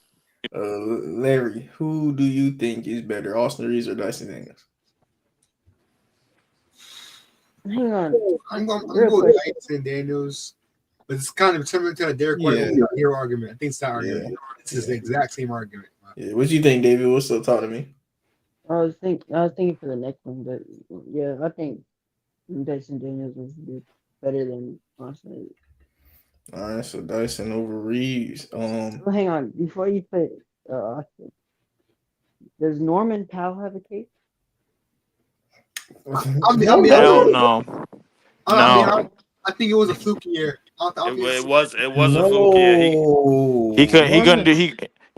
S1: Larry, who do you think is better, Austin Reeves or Dyson Daniels?
S2: Hang on,
S3: I'm going
S2: real
S3: with
S2: quick.
S3: Dyson Daniels, but it's kind of similar to a Derek White
S1: Yeah.
S3: hero argument. I think it's that
S1: Yeah.
S3: argument. This is the exact same argument.
S1: Yeah. What you think, David? What's up? Talk to me.
S2: I was thinking for the next one, but yeah, I think Dyson Daniels was better than Austin.
S1: All right, so Dyson over Reeves.
S2: Well, hang on, before you put Austin, does Norman Powell have a case?
S3: I mean,
S4: Hell no.
S3: I think it was a fluky year.
S4: It was a fluke year.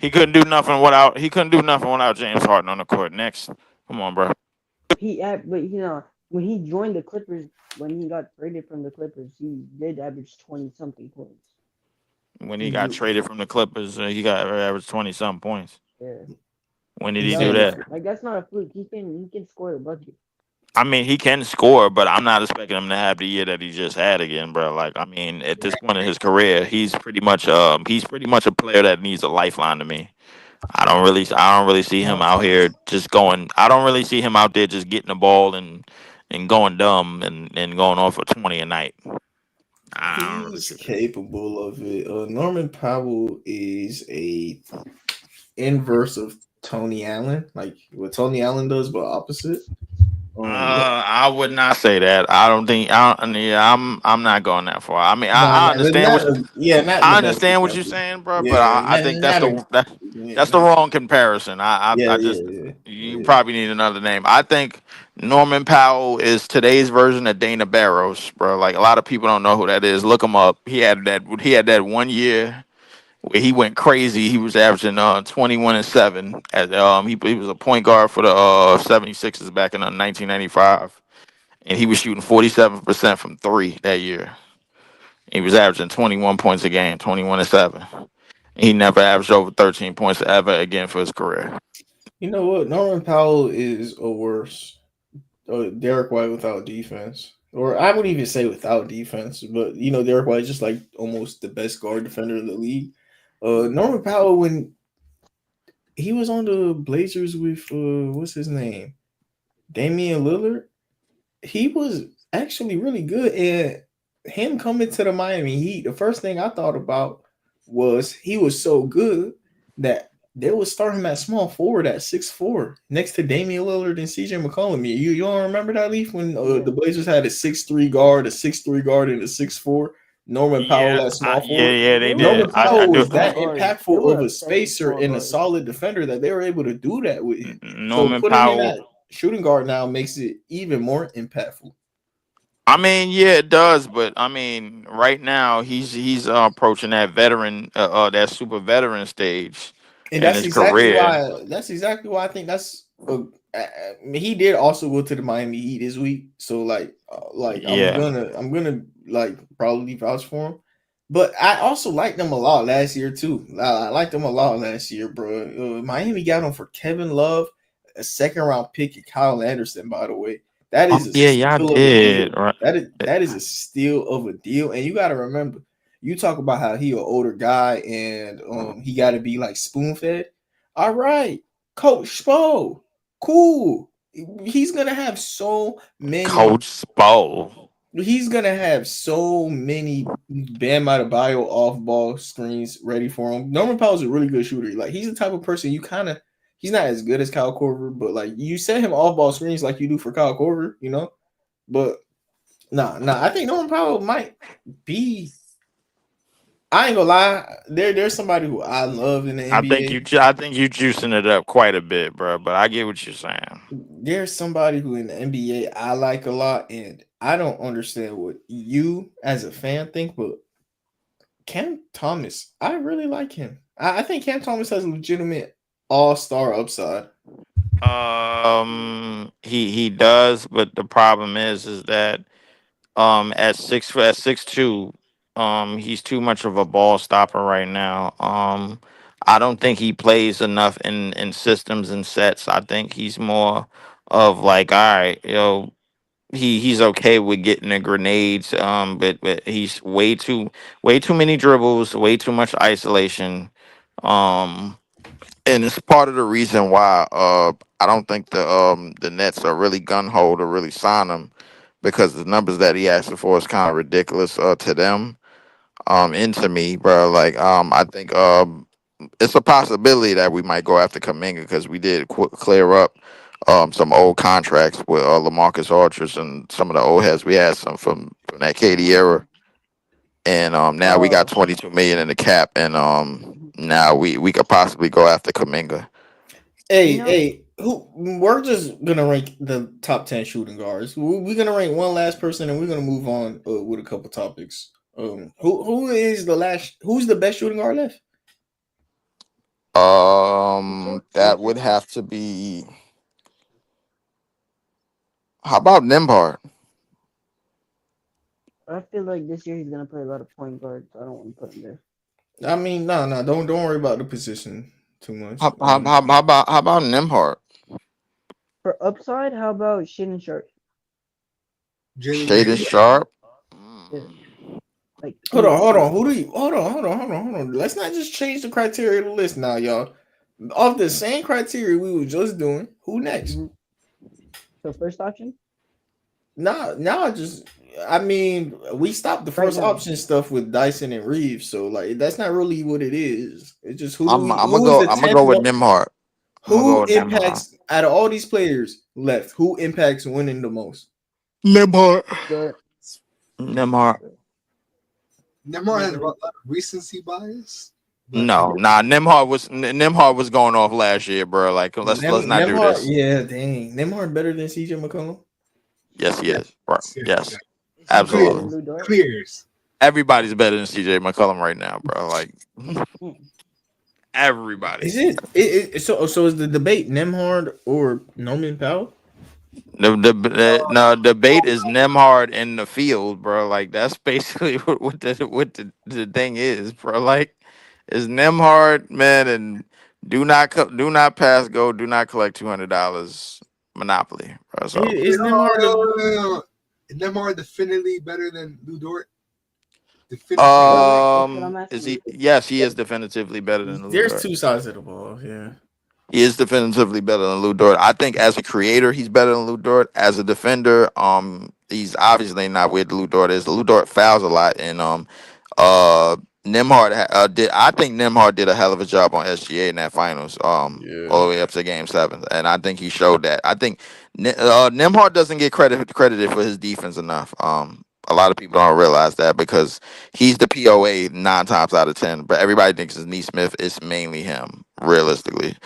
S4: He couldn't do nothing without James Harden on the court. Next, come on, bro.
S2: But when he joined the Clippers, when he got traded from the Clippers, he did average 20-something points.
S4: When he got traded from the Clippers, he got averaged 20-something points.
S2: Yeah.
S4: When did he do that?
S2: Like that's not a fluke. He can score the bucket.
S4: I mean, he can score, but I'm not expecting him to have the year that he just had again, bro. Like, I mean, at this point in his career, he's pretty much a player that needs a lifeline to me. I don't really see him out here just going. I don't really see him out there just getting the ball and going dumb and going off for 20 a night.
S1: He's capable of it. Norman Powell is a inverse of Tony Allen, like what Tony Allen does, but opposite.
S4: I would not say that. I'm not going that far. I mean, I understand I understand what you're saying, bro. But I think that's the wrong comparison. You probably need another name. I think Norman Powell is today's version of Dana Barros, bro. Like a lot of people don't know who that is. Look him up. He had that 1 year where he went crazy. He was averaging 21-7. He was a point guard for the 76ers back in 1995, and he was shooting 47% from three that year. He was averaging 21 points a game, 21-7. He never averaged over 13 points ever again for his career.
S1: You know what? Norman Powell is a worse Derek White without defense. Or I wouldn't even say without defense, but Derek White is just like almost the best guard defender in the league. Norman Powell, when he was on the Blazers with what's his name, Damian Lillard, he was actually really good. And him coming to the Miami Heat, the first thing I thought about was he was so good that they would start him at small forward at 6'4", next to Damian Lillard and CJ McCollum. You don't remember that, Leaf, when the Blazers had a 6'3" guard, a 6'3" guard, and a 6'4"? Norman Powell at small forward.
S4: Yeah, they did.
S1: Norman Powell was that impactful of a spacer and a solid defender that they were able to do that with him.
S4: Norman Powell,
S1: him in that shooting guard now makes it even more impactful.
S4: I mean, yeah, it does, but I mean, right now he's approaching that veteran, that super veteran stage.
S1: And that's exactly why I think that's. He did also go to the Miami Heat this week, so I'm gonna probably vouch for him. But I also liked them a lot last year too. I liked them a lot last year, bro. Miami got him for Kevin Love, a second round pick, and Kyle Anderson. By the way, that is
S4: y'all did. Right.
S1: That is a steal of a deal, and you got to remember. You talk about how he an older guy and he got to be like spoon fed. All right, Coach Spo, cool. He's gonna have so many.
S4: Coach Spo.
S1: He's gonna have so many Bam Adebayo off ball screens ready for him. Norman Powell's a really good shooter. Like he's the type of person he's not as good as Kyle Korver, but like you set him off ball screens like you do for Kyle Korver, But nah, I think Norman Powell might be. I ain't gonna lie. There's somebody who I love in the NBA.
S4: I think you juicing it up quite a bit, bro. But I get what you're saying.
S1: There's somebody who in the NBA I like a lot, and I don't understand what you as a fan think, but Cam Thomas, I really like him. I think Cam Thomas has a legitimate all-star upside.
S4: He does, but the problem is that at 6'2", he's too much of a ball stopper right now. I don't think he plays enough in systems and sets. I think he's more of like, all right, he's okay with getting the grenades. But he's way too many dribbles, way too much isolation. And it's part of the reason why I don't think the Nets are really gun ho to really sign him, because the numbers that he asking for is kind of ridiculous to them. Into me, bro. Like I think it's a possibility that we might go after Kaminga, because we did clear up some old contracts with LaMarcus Aldridge and some of the old heads. We had some from that KD era, and now we got
S2: Oh,
S4: 22 million in the cap, and
S2: mhm.
S4: now we could possibly go after Kaminga.
S2: You know,
S1: Who we're just gonna rank the top 10 shooting guards. We're gonna rank one last person, and we're gonna move on with a couple topics. Who's the best shooting guard left?
S4: That would have to be. How about Nembhard?
S2: I feel like this year he's gonna play a lot of point guard, so I don't want to put him there.
S1: I mean, no, don't worry about the position too much.
S4: How about Nembhard?
S2: For upside, how about Shaden Sharp?
S3: Jalen
S4: Shaden
S3: Green.
S4: Sharp.
S2: Yeah, like
S1: Hold on,
S2: he's
S1: hold on. Who do you? Hold on. Let's not just change the criteria of the list now, y'all. Off the same criteria we were just doing. Who next?
S2: Mhm. So first option
S1: Now, just I mean, we stopped the
S2: right
S1: first
S2: now.
S1: option stuff with Dyson and Reeves, so like that's not really what it is. It's just
S4: I'm gonna
S1: who is
S4: go.
S1: the
S4: I'm gonna
S1: 10th
S4: go with
S1: most,
S4: Nembhard. I'm gonna go
S1: who
S4: with Nembhard.
S1: impacts out of all these players left? Who impacts winning the most?
S4: Nembhard.
S2: The
S4: Nembhard.
S3: Neymar has a lot of recency bias. But
S4: No, Nembhard was going off last year, bro. Like let's not do
S1: Nemhard,
S4: this.
S1: yeah, dang, Nemhard better than CJ McCollum.
S4: Yes, he is. Right. Yes,
S3: yeah,
S2: is he better
S4: absolutely.
S2: than Lou Dort?
S3: clears.
S4: Everybody's better than CJ McCollum right now, bro. Like
S2: Hmm.
S4: everybody.
S1: Is so is the debate Nemhard or Norman Powell?
S4: No, debate is Nembhard in the field, bro. Like that's basically what the thing is, bro. Like is Nembhard, man, and do not pass go, do not collect $200 Monopoly, bro. So
S1: Is Nemhard
S3: Neymar definitely better than Lou Dort. Definitively.
S2: That's what I'm
S4: is
S2: asking
S4: he?
S2: you.
S4: Yes, he is definitively better than Lou
S1: there's
S4: Dort.
S1: two sides of the ball, yeah.
S4: He is definitively better than Lou Dort. I think as a creator, he's better than Lou Dort. As a defender, he's obviously not where Lou Dort is. Lou Dort fouls a lot, and uh, did. I think Nembhard did a hell of a job on SGA in that finals,
S1: Yeah.
S4: all the way up to Game 7, and I think he showed that. I think Nembhard doesn't get credited for his defense enough. A lot of people don't realize that, because he's the POA 9 times out of 10, but everybody thinks it's Neesmith. It's mainly him, realistically.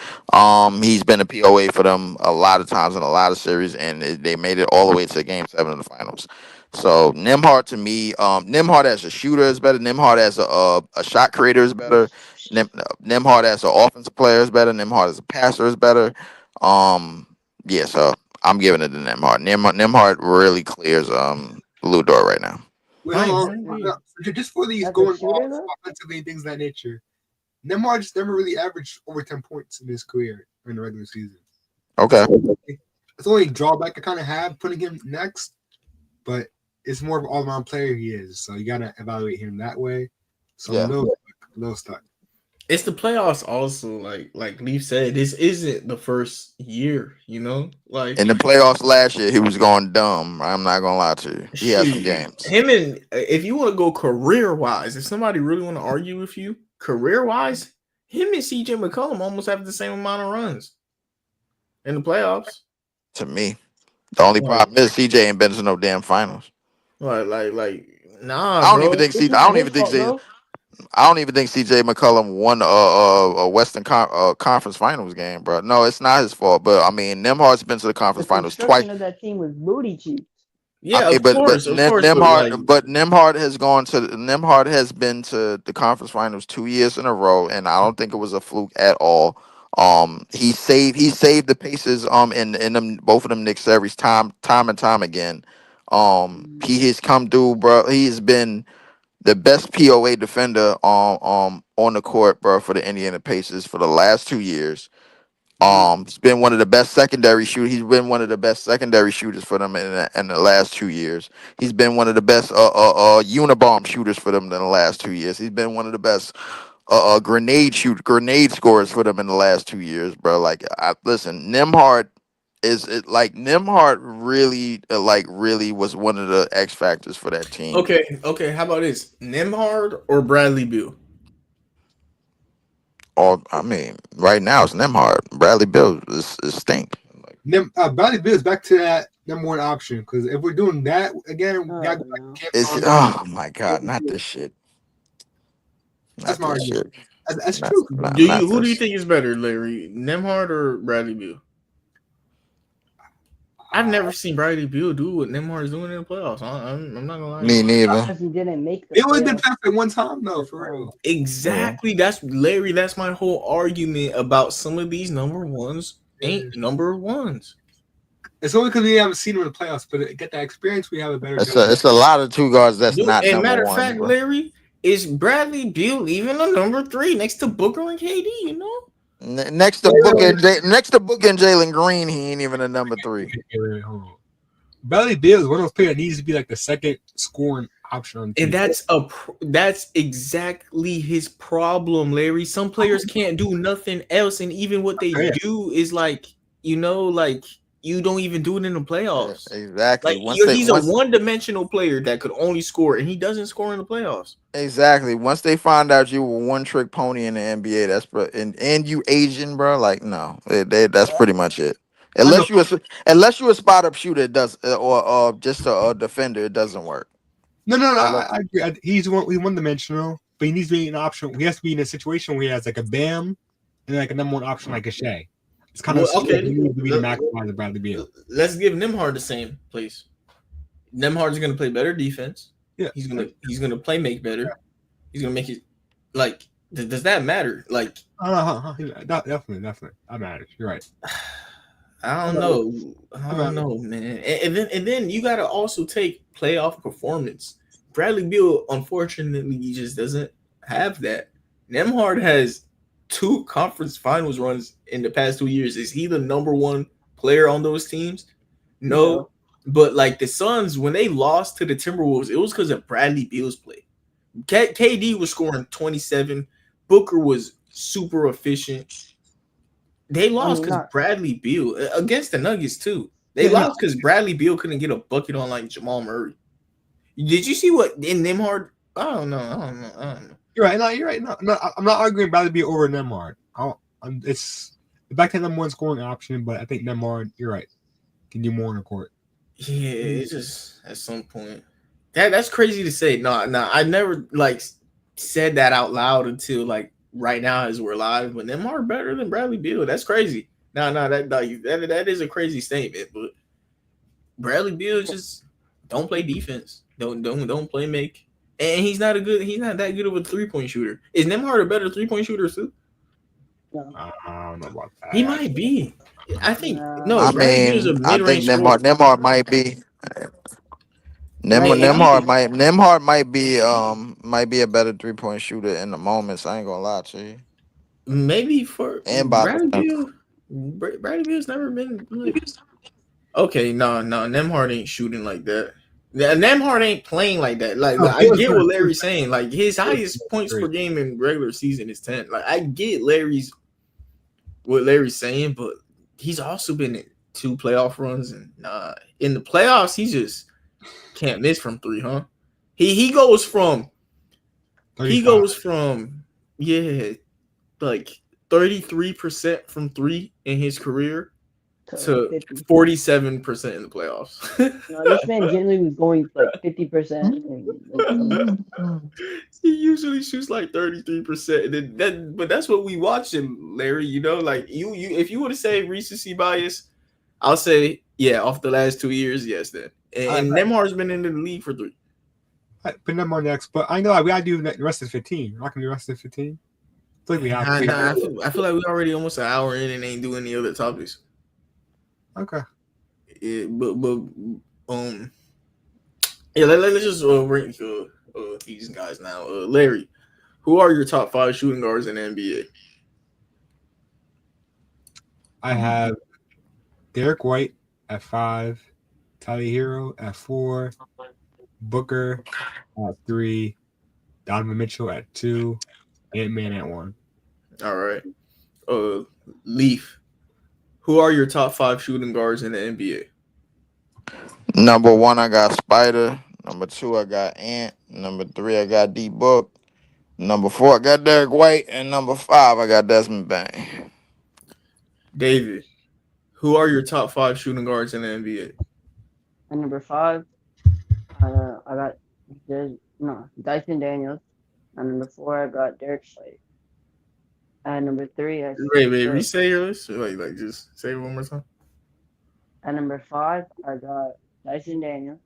S4: He's been a POA for them a lot of times in a lot of series, and they made it all the way to Game 7 of the finals. So Nembhard to me, Nembhard as a shooter is better. Nembhard as a shot creator is better. Nembhard as an offensive player is better. Nembhard as a passer is better. Yeah, so I'm giving it to Nembhard. Nembhard really clears Lou Dort right now.
S3: Wait,
S1: Fine,
S3: hold
S1: fine,
S3: on.
S1: yeah.
S3: Just for these
S2: As a
S3: going
S2: shooter,
S3: off
S2: though?
S3: offensively and things of that nature, Neymar just never really averaged over 10 points in his career in the regular season.
S4: Okay.
S3: It's the only drawback I kind of have putting him next, but it's more of an all-around player he is, so you gotta evaluate him that way. So
S4: Yeah.
S3: I'm a little stuck.
S1: It's the playoffs also, like Leaf said, this isn't the first year, like
S4: In the playoffs last year, he was going dumb. I'm not gonna lie to you. He had some
S1: shoot,
S4: games.
S1: him, and if you want to go career wise, if somebody really want to argue with you career wise, him and CJ McCollum almost have the same amount of runs in the playoffs.
S4: To me, the only problem is CJ ain't been to no damn finals.
S1: Nah,
S4: I don't
S1: bro.
S4: even think
S2: It's
S4: CJ.
S2: not his fault, bro.
S4: I don't even think CJ McCollum won a Western Conference Finals game, bro. No, it's not his fault. But I mean, Nembhard's been to the
S2: The
S4: conference finals twice.
S2: construction of that team was booty cheap.
S1: Yeah,
S4: Okay,
S1: of course,
S4: Nembhard has been to the conference finals 2 years in a row, and I don't think it was a fluke at all. He saved the Pacers in them, both of them Knicks series time and time again. He has come through, bro. He has been the best POA defender on the court, bro, for the Indiana Pacers for the last 2 years. He's been one of the best secondary shooters. He's been one of the best secondary shooters for them in the last 2 years. He's been one of the best unibomb shooters for them in the last 2 years. He's been one of the best grenade scores for them in the last 2 years, bro. Like, listen, Nembhard Nembhard really really was one of the X factors for that team.
S1: Okay. How about this? Nembhard or Bradley Beal?
S4: I mean, right now it's Nembhard. Bradley Beal is stink.
S3: Bradley Beal is back to that number one option because if we're doing that again, we gotta go back to Cam Thomas.
S4: Oh my God, not this shit.
S3: That's my argument. That's
S4: Not-
S3: true.
S4: not-
S1: Who
S4: not
S1: do you
S4: this.
S1: think is better, Larry? Nembhard or Bradley Beal? I've never seen Bradley Beal do what Nembhard is doing in the playoffs. I'm not gonna lie.
S4: Me neither.
S2: Because he didn't make the
S3: It would have been
S2: playoffs.
S3: perfect one time though, for real.
S1: Exactly. That's Larry. That's my whole argument about some of these number ones ain't number ones.
S3: It's only because we haven't seen him in the playoffs, but to get that experience, we have a better.
S4: It's a lot of two guards that's
S1: Dude,
S4: not
S1: and
S4: number
S1: matter of
S4: one.
S1: fact,
S4: bro.
S1: Larry, is Bradley Beal even a number 3 next to Booker and KD? You know.
S4: Next to Booker and Jalen Green, he ain't even a number 3.
S3: Wait, hold on. Bradley Beal is one of those players that needs to be like the second scoring option on the
S1: And
S3: team.
S1: that's exactly his problem, Larry. Some players can't do nothing else, and even what they do is like you don't even do it in the playoffs.
S4: Exactly.
S1: Like he's a one-dimensional player that could only score, and he doesn't score in the playoffs.
S4: Exactly. Once they find out you were one trick pony in the NBA, and you Asian, bro. Like no, that's pretty much it. Unless you a spot up shooter, it does, or just a defender, it doesn't work.
S3: No, I agree. He's one dimensional, but he needs to be an option. He has to be in a situation where he has like a Bam and like a number one option like a Shea. It's kind of
S1: okay.
S3: He needs to be the maximizer Bradley Beal.
S1: Let's give Nembhard the same, please. Nembhard's gonna play better defense.
S3: Yeah,
S1: he's gonna play make better. Yeah. He's gonna make it like. Does that matter? Like,
S3: definitely, that matters. You're right.
S1: I don't know, man. And then you gotta also take playoff performance. Bradley Beal, unfortunately, he just doesn't have that. Nembhard has 2 conference finals runs in the past 2 years. Is he the number 1 player on those teams? No. But like the Suns, when they lost to the Timberwolves, it was because of Bradley Beal's play. KD was scoring 27. Booker was super efficient. They lost because Bradley Beal against the Nuggets too. They lost because Bradley Beal couldn't get a bucket on like Jamal Murray. Did you see what in Nembhard? I don't know.
S3: You're right. No, you're right. No, I'm not arguing Bradley Beal over Nembhard. It's back to number 1 scoring option, but I think Nembhard, you're right, can do more on the court.
S1: Yeah, it's just at some point. That's crazy to say. No, I never like said that out loud until like right now as we're live. But Nembhard better than Bradley Beal. That's crazy. That is a crazy statement. But Bradley Beal just don't play defense. Don't play make. And he's not that good of a 3-point shooter. Is Nembhard a better 3-point shooter too?
S3: No. I don't know about that.
S1: He might be. I think no.
S4: I think Nembhard might be. Nembhard might be a better 3-point shooter in the moments. I ain't gonna lie to you.
S1: Maybe for Bradley Beal. Bradley Beal's never been. Okay, no, Nembhard ain't shooting like that. Nembhard ain't playing like that. Like I get what Larry's saying. Like his highest points per game in regular season is 10. Like I get what Larry's saying, but he's also been in 2 playoff runs, and in the playoffs he just can't miss from 3, huh? He goes from 33% from 3 in his career to 47% in the playoffs.
S2: No, this man generally was going like 50%.
S1: He usually shoots like 33%. But that's what we watch him, Larry. You know, like you if you were to say recency bias, I'll say off the last 2 years, yes. Then and Nembhard's been in the league for 3.
S3: I put Nembhard next, but I know we gotta do the rest of 15. We're not gonna do the rest of 15. I feel like we have.
S1: I feel like we're already almost an hour in and ain't doing any other topics.
S3: Okay.
S1: Yeah, but let's just rank these guys now. Larry, who are your top 5 shooting guards in the NBA?
S3: I have Derek White at 5, Tyler Hero at 4, Booker at 3, Donovan Mitchell at 2, Ant-Man at 1.
S1: All right. Leaf. Who are your top 5 shooting guards in the NBA?
S4: Number 1, I got Spider. Number 2, I got Ant. Number 3, I got D Book. Number 4, I got Derek White. And number 5, I got Desmond Bain.
S1: David. Who are your top 5 shooting guards in the NBA?
S2: And number 5, I got Dyson Daniels. And number 4, I got Derek White. And number 3,
S1: Wait, resay your list? Like just say it one more time.
S2: At number 5, I got Dyson Daniels.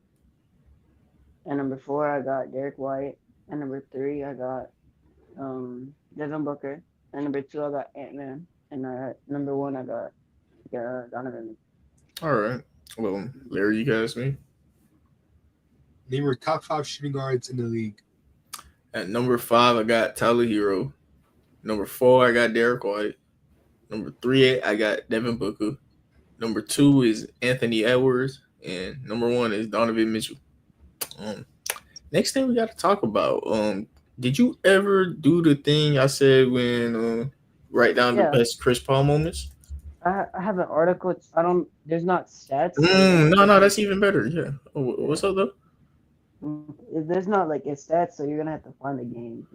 S2: And number 4, I got Derek White. And number 3, I got Devin Booker. And number 2, I got Ant-Man. And number 1, I got Donovan.
S1: All right. Well, Larry, you guys me.
S3: Name your top 5 shooting guards in the league.
S1: At number 5, I got Tyler Hero. Number 4, I got Derek White. Number 3, I got Devin Booker. Number 2 is Anthony Edwards. And number 1 is Donovan Mitchell. Next thing we got to talk about. Did you ever do the thing I said when write down the best Chris Paul moments?
S2: I have an article. There's not stats.
S1: No, that's even better. Yeah. What's up though?
S2: There's not like a stats, so you're gonna have to find the game.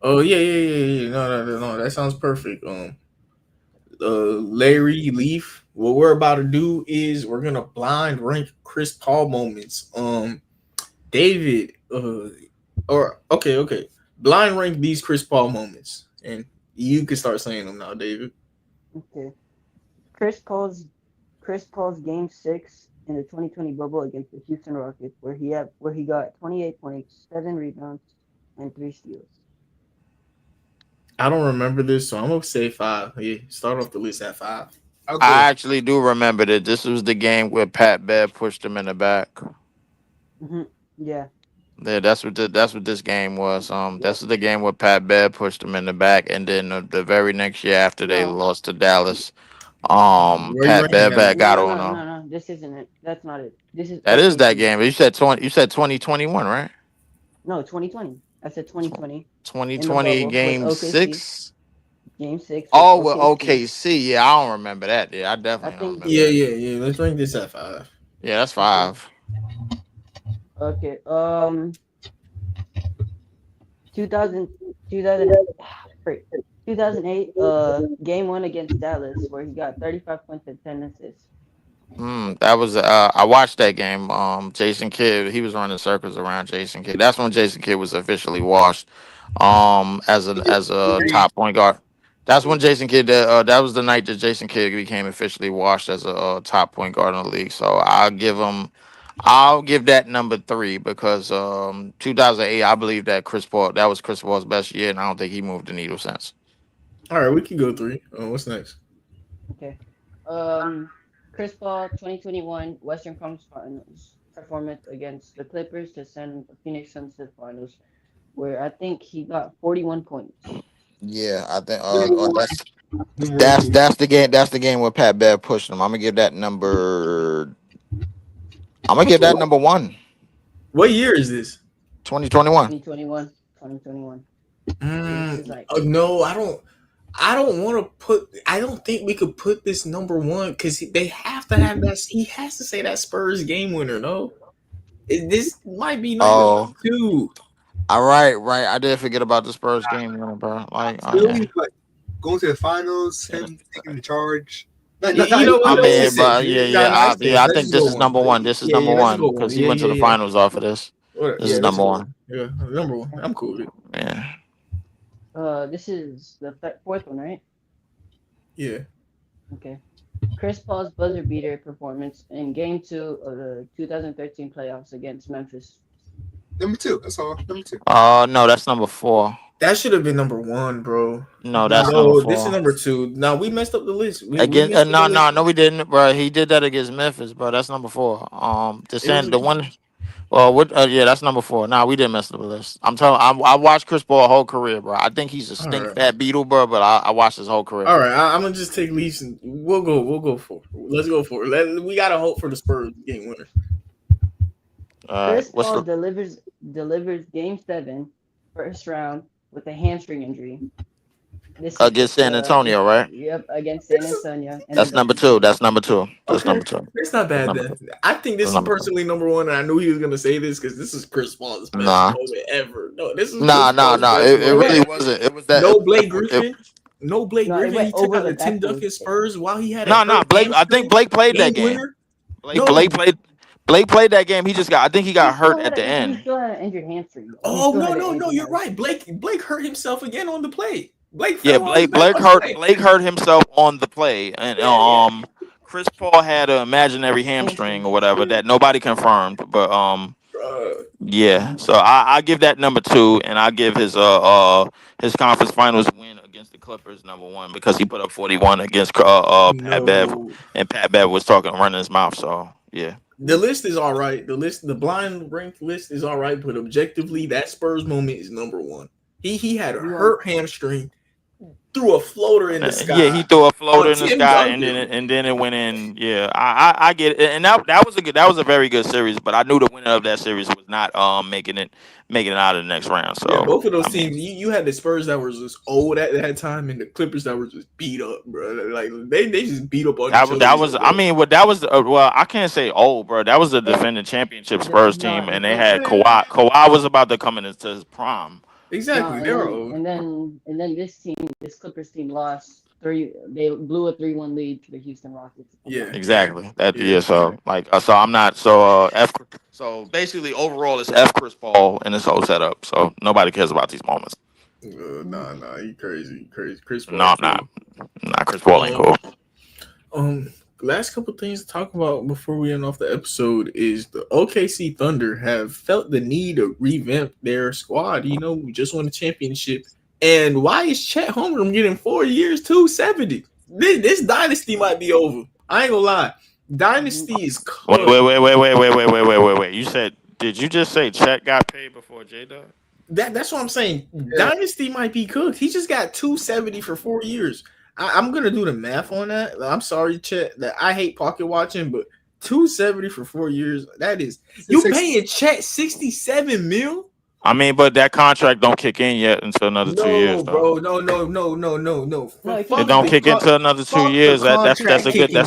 S1: Oh yeah. No. That sounds perfect. Larry, Leaf. What we're about to do is we're gonna blind rank Chris Paul moments. David. Okay. Blind rank these Chris Paul moments, and you can start saying them now, David.
S2: Okay. Chris Paul's Game 6 in the 2020 bubble against the Houston Rockets, where he got 28 points, 7 rebounds, and 3 steals.
S1: I don't remember this, so I'm gonna say 5. Yeah, start off the list at 5.
S3: Okay.
S4: I actually do remember that this was the game where Pat Bev pushed him in the back.
S2: Mm-hmm. Yeah.
S4: Yeah, that's what this game was. That's the game where Pat Bev pushed him in the back, and then the very next year after they lost to Dallas, Pat Bev had got on.
S2: No, this isn't it. That's not it.
S4: That is that game. You said 2021, right?
S2: No, 2020. I said 2020.
S4: 2020 game 6.
S2: Game 6.
S4: Oh, well, OKC. Yeah, I don't remember that. Yeah, I definitely don't remember.
S1: Yeah. Let's rank this at 5.
S4: Yeah, that's 5.
S2: Okay. 2008. Game 1 against Dallas, where he got 35 points and 10 assists.
S4: That was I watched that game. Jason Kidd, he was running circles around Jason Kidd. That's when Jason Kidd was officially washed as a top point guard. That's when Jason Kidd that was the night that Jason Kidd became officially washed as a top point guard in the league. So I'll give that number 3 because 2008 I believe that that was Chris Paul's best year, and I don't think he moved the needle since.
S1: All right, we can go 3. What's next?
S2: Okay. Chris Paul 2021 Western Conference Finals performance against the Clippers to send Phoenix Suns to the finals, where I think he got 41 points.
S4: Yeah, I think that's the game. That's the game where Pat Bev pushed him. I'm gonna give that number 1.
S1: What year is this?
S4: 2021.
S2: 2021.
S1: No, I don't want to put. I don't think we could put this number 1 because they have to have that. He has to say that Spurs game winner. No, this might be number 2.
S4: All right. I did forget about the Spurs game winner, bro. Like
S3: going to the finals, him taking the charge.
S4: I think this is number 1. This is number 1 because he went to the finals off of this. This is number 1.
S1: Yeah, number 1. I'm cool with it.
S4: Yeah.
S2: This is the 4th one, right?
S1: Yeah.
S2: Okay. Chris Paul's buzzer beater performance in Game 2 of the 2013 playoffs against Memphis.
S3: Number 2. That's all. Number 2.
S4: No, that's number 4.
S1: That should have been number 1, bro.
S4: No, that's number 4.
S1: This is number 2. No, we messed up the list.
S4: We didn't, bro. He did that against Memphis, bro. That's number 4. The one. Well, that's number 4. Nah, we didn't mess up the list. I'm telling. I watched Chris Paul whole career, bro. I think he's a stink fat beetle, bro. But I watched his whole career.
S1: All right, I'm gonna just take Leafs and we'll go for it. Let's go for it. We gotta hope for the Spurs game winner.
S2: Chris Paul delivers Game 7 first round with a hamstring injury. This
S4: Against San Antonio, right?
S2: Yep, against San
S1: This is-
S2: Antonio. And
S4: That's
S2: the-
S4: number two. That's number two. That's
S1: Okay,
S4: number two.
S1: it's not
S4: That's
S1: bad
S4: number
S1: then.
S4: two.
S1: I think this
S4: That's
S1: is
S4: number two.
S1: personally number one, and I knew he was gonna say this because this is Chris Paul's best
S4: Nah.
S1: moment ever. No, this is
S4: Nah,
S1: Chris
S4: nah,
S1: Paul's
S4: nah.
S1: best
S4: It
S1: moment
S4: really
S1: ever.
S4: wasn't. It was that.
S1: No
S4: it-
S1: Blake
S4: it-
S1: Griffin. No Blake
S2: No, it
S1: Griffin.
S2: went
S1: He took
S2: over
S1: out
S2: the
S1: the Tim
S2: backboard.
S1: Duncan Spurs while he had a
S4: No, no.
S1: hurt
S4: Blake. I
S1: hamstring.
S4: think Blake played that
S1: Game
S4: game.
S1: winner.
S4: Blake.
S1: No.
S4: Blake played. Blake played that game. He just got. I think he got
S2: He still
S4: hurt
S2: had
S4: at the
S2: He
S4: end.
S2: still had an injured hamstring. Though. He
S1: Oh
S2: still
S1: no,
S2: had an
S1: no, no!
S2: injured
S1: You're
S2: hamstring.
S1: right. Blake hurt himself again on the play. Blake
S4: Yeah,
S1: fell on his
S4: Blake
S1: back on
S4: hurt.
S1: the play.
S4: Blake hurt himself on the play, and
S1: Yeah.
S4: Chris Paul had an imaginary hamstring or whatever that nobody confirmed, but yeah. So I give that number two, and I give his conference finals win against the Clippers number one because he put up 41 against Pat Bev,
S1: No.
S4: and Pat Bev was talking running his mouth. So yeah.
S1: The list is all right. The blind ranked list is all right, but objectively, that Spurs moment is number one. He had a hurt hamstring, threw a floater in the sky.
S4: Yeah, he threw a floater in the
S1: Tim
S4: sky,
S1: Duncan.
S4: and then it went in. Yeah, I get it, and that was a very good series. But I knew the winner of that series was not making it out of the next round. So
S1: Yeah, both of those teams, you had the Spurs that were just old at that time, and the Clippers that were just beat up, bro. Like they just beat up on each other.
S4: that was. I mean, that was. Well, I can't say old, bro. That was the defending championship Spurs team, and they had Kawhi. Kawhi was about to come into his prime.
S1: Exactly, they're old.
S2: And then this Clippers team lost 3. They blew a 3-1 lead to the Houston Rockets.
S1: Yeah,
S4: Exactly. That
S1: Yeah.
S4: so like so I'm not so F. So basically, overall, it's F Chris Paul in this whole setup. So nobody cares about these moments.
S1: Nah, you crazy. Chris Paul.
S4: No, I'm not. Nah, Chris Paul ain't cool.
S1: Last couple things to talk about before we end off the episode is the OKC Thunder have felt the need to revamp their squad. You know, we just won a championship. And why is Chet Holmgren getting 4 years, 270? This dynasty might be over. I ain't gonna lie. Dynasty is cooked.
S4: Wait. You said, did you just say Chet got paid before J-Dub?
S1: That's what I'm saying. Dynasty might be cooked. He just got 270 for 4 years. I'm gonna do the math on that. I'm sorry, Chet. That I hate pocket watching, but 270 for 4 years. That is you paying Chet 67 mil.
S4: I mean, but that contract don't kick in yet until another 2 years, though.
S1: No.
S4: It don't kick into another 2 years. That's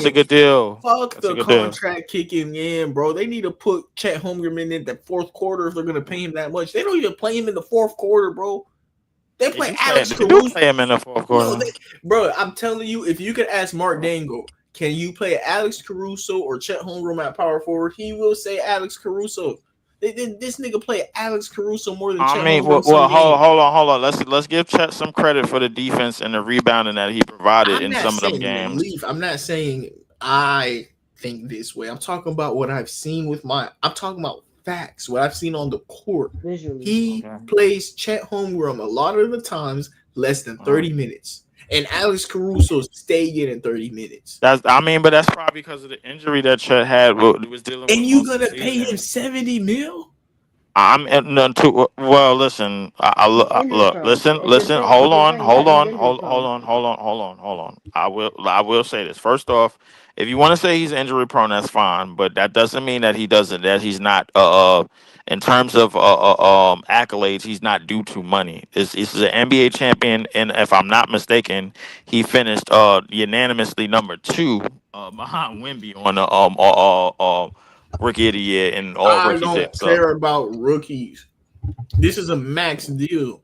S4: a good deal.
S1: Fuck the contract kicking in, bro. They need to put Chet Holmgren in the fourth quarter if they're gonna pay him that much. They don't even play him in the fourth quarter, bro. They play Alex Caruso.
S4: They play him in the fourth quarter.
S1: Bro, I'm telling you, if you could ask Mark Dangle, can you play Alex Caruso or Chet Holmgren at power forward? He will say Alex Caruso. This nigga play Alex Caruso more than Chet Holmgren.
S4: Hold on. Let's give Chet some credit for the defense and the rebounding that he provided in some of them games.
S1: I'm not saying I think this way. I'm talking about what I've seen I'm talking about facts, what I've seen on the court.
S2: Visually.
S1: He plays Chet Holmgren a lot of the times less than 30 minutes. And Alex Caruso stay getting 30 minutes.
S4: But that's probably because of the injury that Chet had was dealing with.
S1: And you gonna pay him 70 mil?
S4: Well, listen. Listen. Hold on. I will say this. First off, if you want to say he's injury prone, that's fine. But that doesn't mean that he's not. In terms of accolades, he's not due to money. He's an NBA champion, and if I'm not mistaken, he finished unanimously number 2 behind Wemby on the Rookie of the Year and all rookies.
S1: I don't care about rookies. This is a max deal.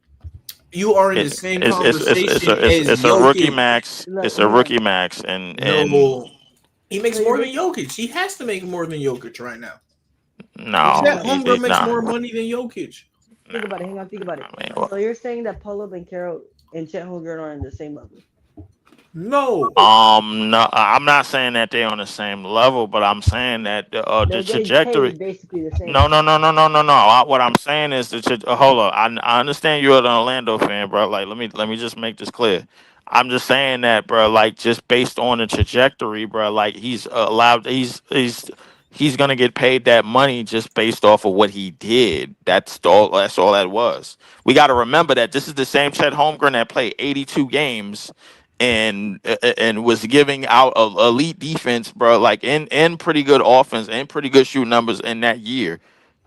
S1: You are in the same conversation
S4: it's a rookie max. It's a rookie max, and
S1: he makes more than Jokic. He has to make more than Jokic right now.
S4: No,
S1: Holmgren makes more money than Jokic.
S2: Think about it. So you're saying that Paulo Banchero and Chet Holmgren are on the same level?
S1: No.
S4: No, I'm not saying that they're on the same level, but I'm saying that the trajectory.
S2: Basically the same.
S4: No. What I'm saying is hold on. I understand you're an Orlando fan, bro. Like, let me just make this clear. I'm just saying that, bro. Like, just based on the trajectory, bro. Like, he's gonna get paid that money just based off of what he did. That's all that was. We got to remember that this is the same Chet Holmgren that played 82 games and was giving out elite defense, bro. Like in pretty good offense and pretty good shooting numbers in that year.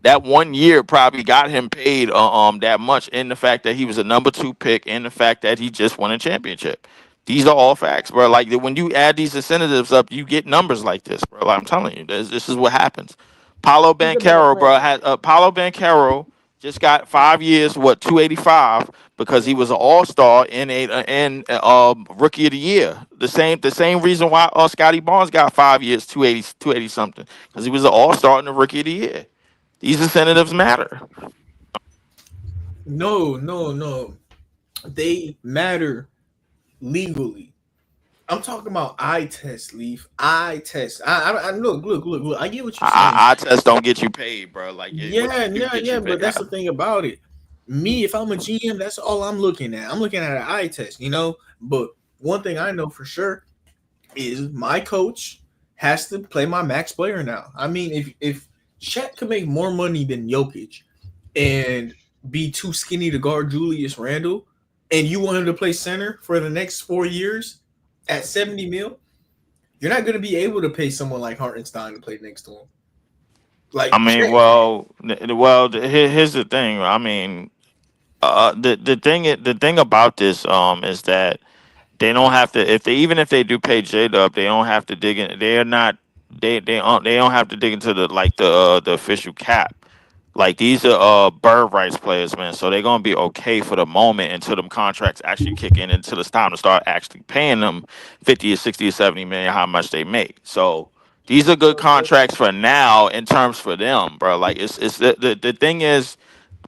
S4: that 1 year probably got him paid that much, in the fact that he was a number 2 pick, and the fact that he just won a championship. These are all facts, bro. Like, when you add these incentives up, you get numbers like this, bro. Like, I'm telling you, this is what happens. Paulo
S2: He's a better
S4: Banchero, bro,
S2: player.
S4: had Paulo Banchero just got 5 years, 285, because he was an all-star and rookie of the year. The same reason why Scotty Barnes got 5 years, 280 something, because he was an all-star and the rookie of the year. These incentives matter.
S1: No. They matter legally. I'm talking about eye test, Leaf. Eye test. I look. I get what you're saying.
S4: I test don't get you paid, bro. Like, what you do get you
S1: But
S4: paid.
S1: that's the thing about it. Me, if I'm a GM, that's all I'm looking at. I'm looking at an eye test, you know. But one thing I know for sure is my coach has to play my max player now. I mean, if Chet could make more money than Jokic and be too skinny to guard Julius Randle, and you want him to play center for the next 4 years at 70 mil, you're not going to be able to pay someone like Hartenstein to play next to him. Like,
S4: I mean, here's the thing. I mean, the thing about this is that they don't have to, if they do pay J-Dub, they don't have to dig in. They are not they don't have to dig into the official cap. Like, these are bird rights players, man. So they're gonna be okay for the moment until them contracts actually kick in, until it's time to start actually paying them 50 or 60 or 70 million, how much they make. So these are good contracts for now in terms for them, bro. Like, it's the thing is,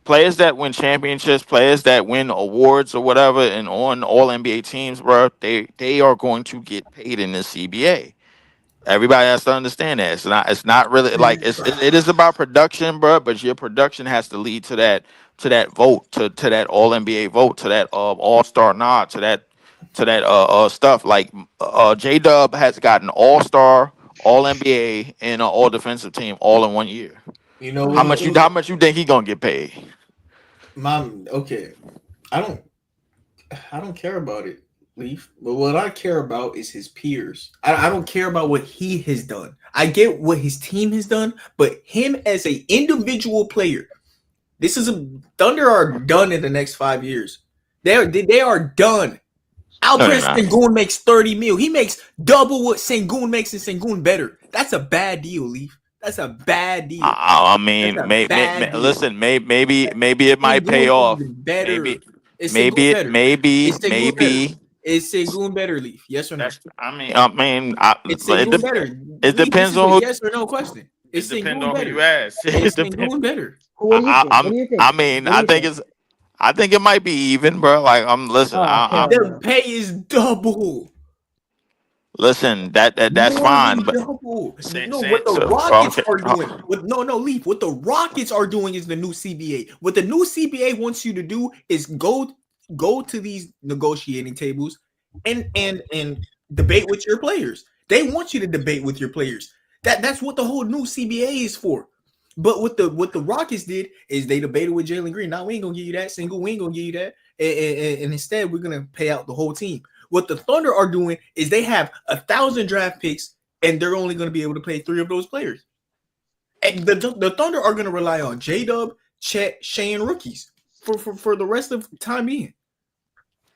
S4: players that win championships, players that win awards or whatever, and on all NBA teams, bro, they are going to get paid in the CBA. Everybody has to understand that it's not really like it is about production, bro. But your production has to lead to that vote, to that All NBA vote, to that All Star nod, to that stuff. Like, J Dub has gotten All Star, All NBA, and an All Defensive Team all in 1 year.
S1: you know
S4: How
S1: what?
S4: much you think he gonna get paid?
S1: Mom, okay. I don't care about it, Leaf. But what I care about is his peers. I don't care about what he has done. I get what his team has done, but him as an individual player, Thunder are done in the next 5 years. They are done. Alperen Sengun makes 30 mil. He makes double what Sengun makes, and Sengun better. That's a bad deal, Leaf. That's a bad deal.
S4: I mean, listen, maybe it might pay off.
S1: Better. Is
S4: Maybe
S1: Is Sengun better, Leaf? Yes or no?
S4: It's
S1: Sengun better.
S4: It depends on who.
S1: Yes or no question.
S4: It depends on who you
S1: ask. Is
S4: It
S1: Sengun better?
S2: What do you think? What do you think?
S4: I think it might be even, bro. Like,
S1: The pay is double.
S4: Listen, that's fine, but
S1: double. What the Rockets are doing. Leaf. What the Rockets are doing is the new CBA. What the new CBA wants you to do is go to these negotiating tables and debate with your players. They want you to debate with your players. That's what the whole new CBA is for. But what the Rockets did is they debated with Jalen Green. Now, we ain't gonna give you that single. We ain't gonna give you that, and instead we're gonna pay out the whole team. What the Thunder are doing is they have 1,000 draft picks, and they're only going to be able to play 3 of those players. And the Thunder are going to rely on J-Dub, Chet, Shea, and rookies for the rest of the time being.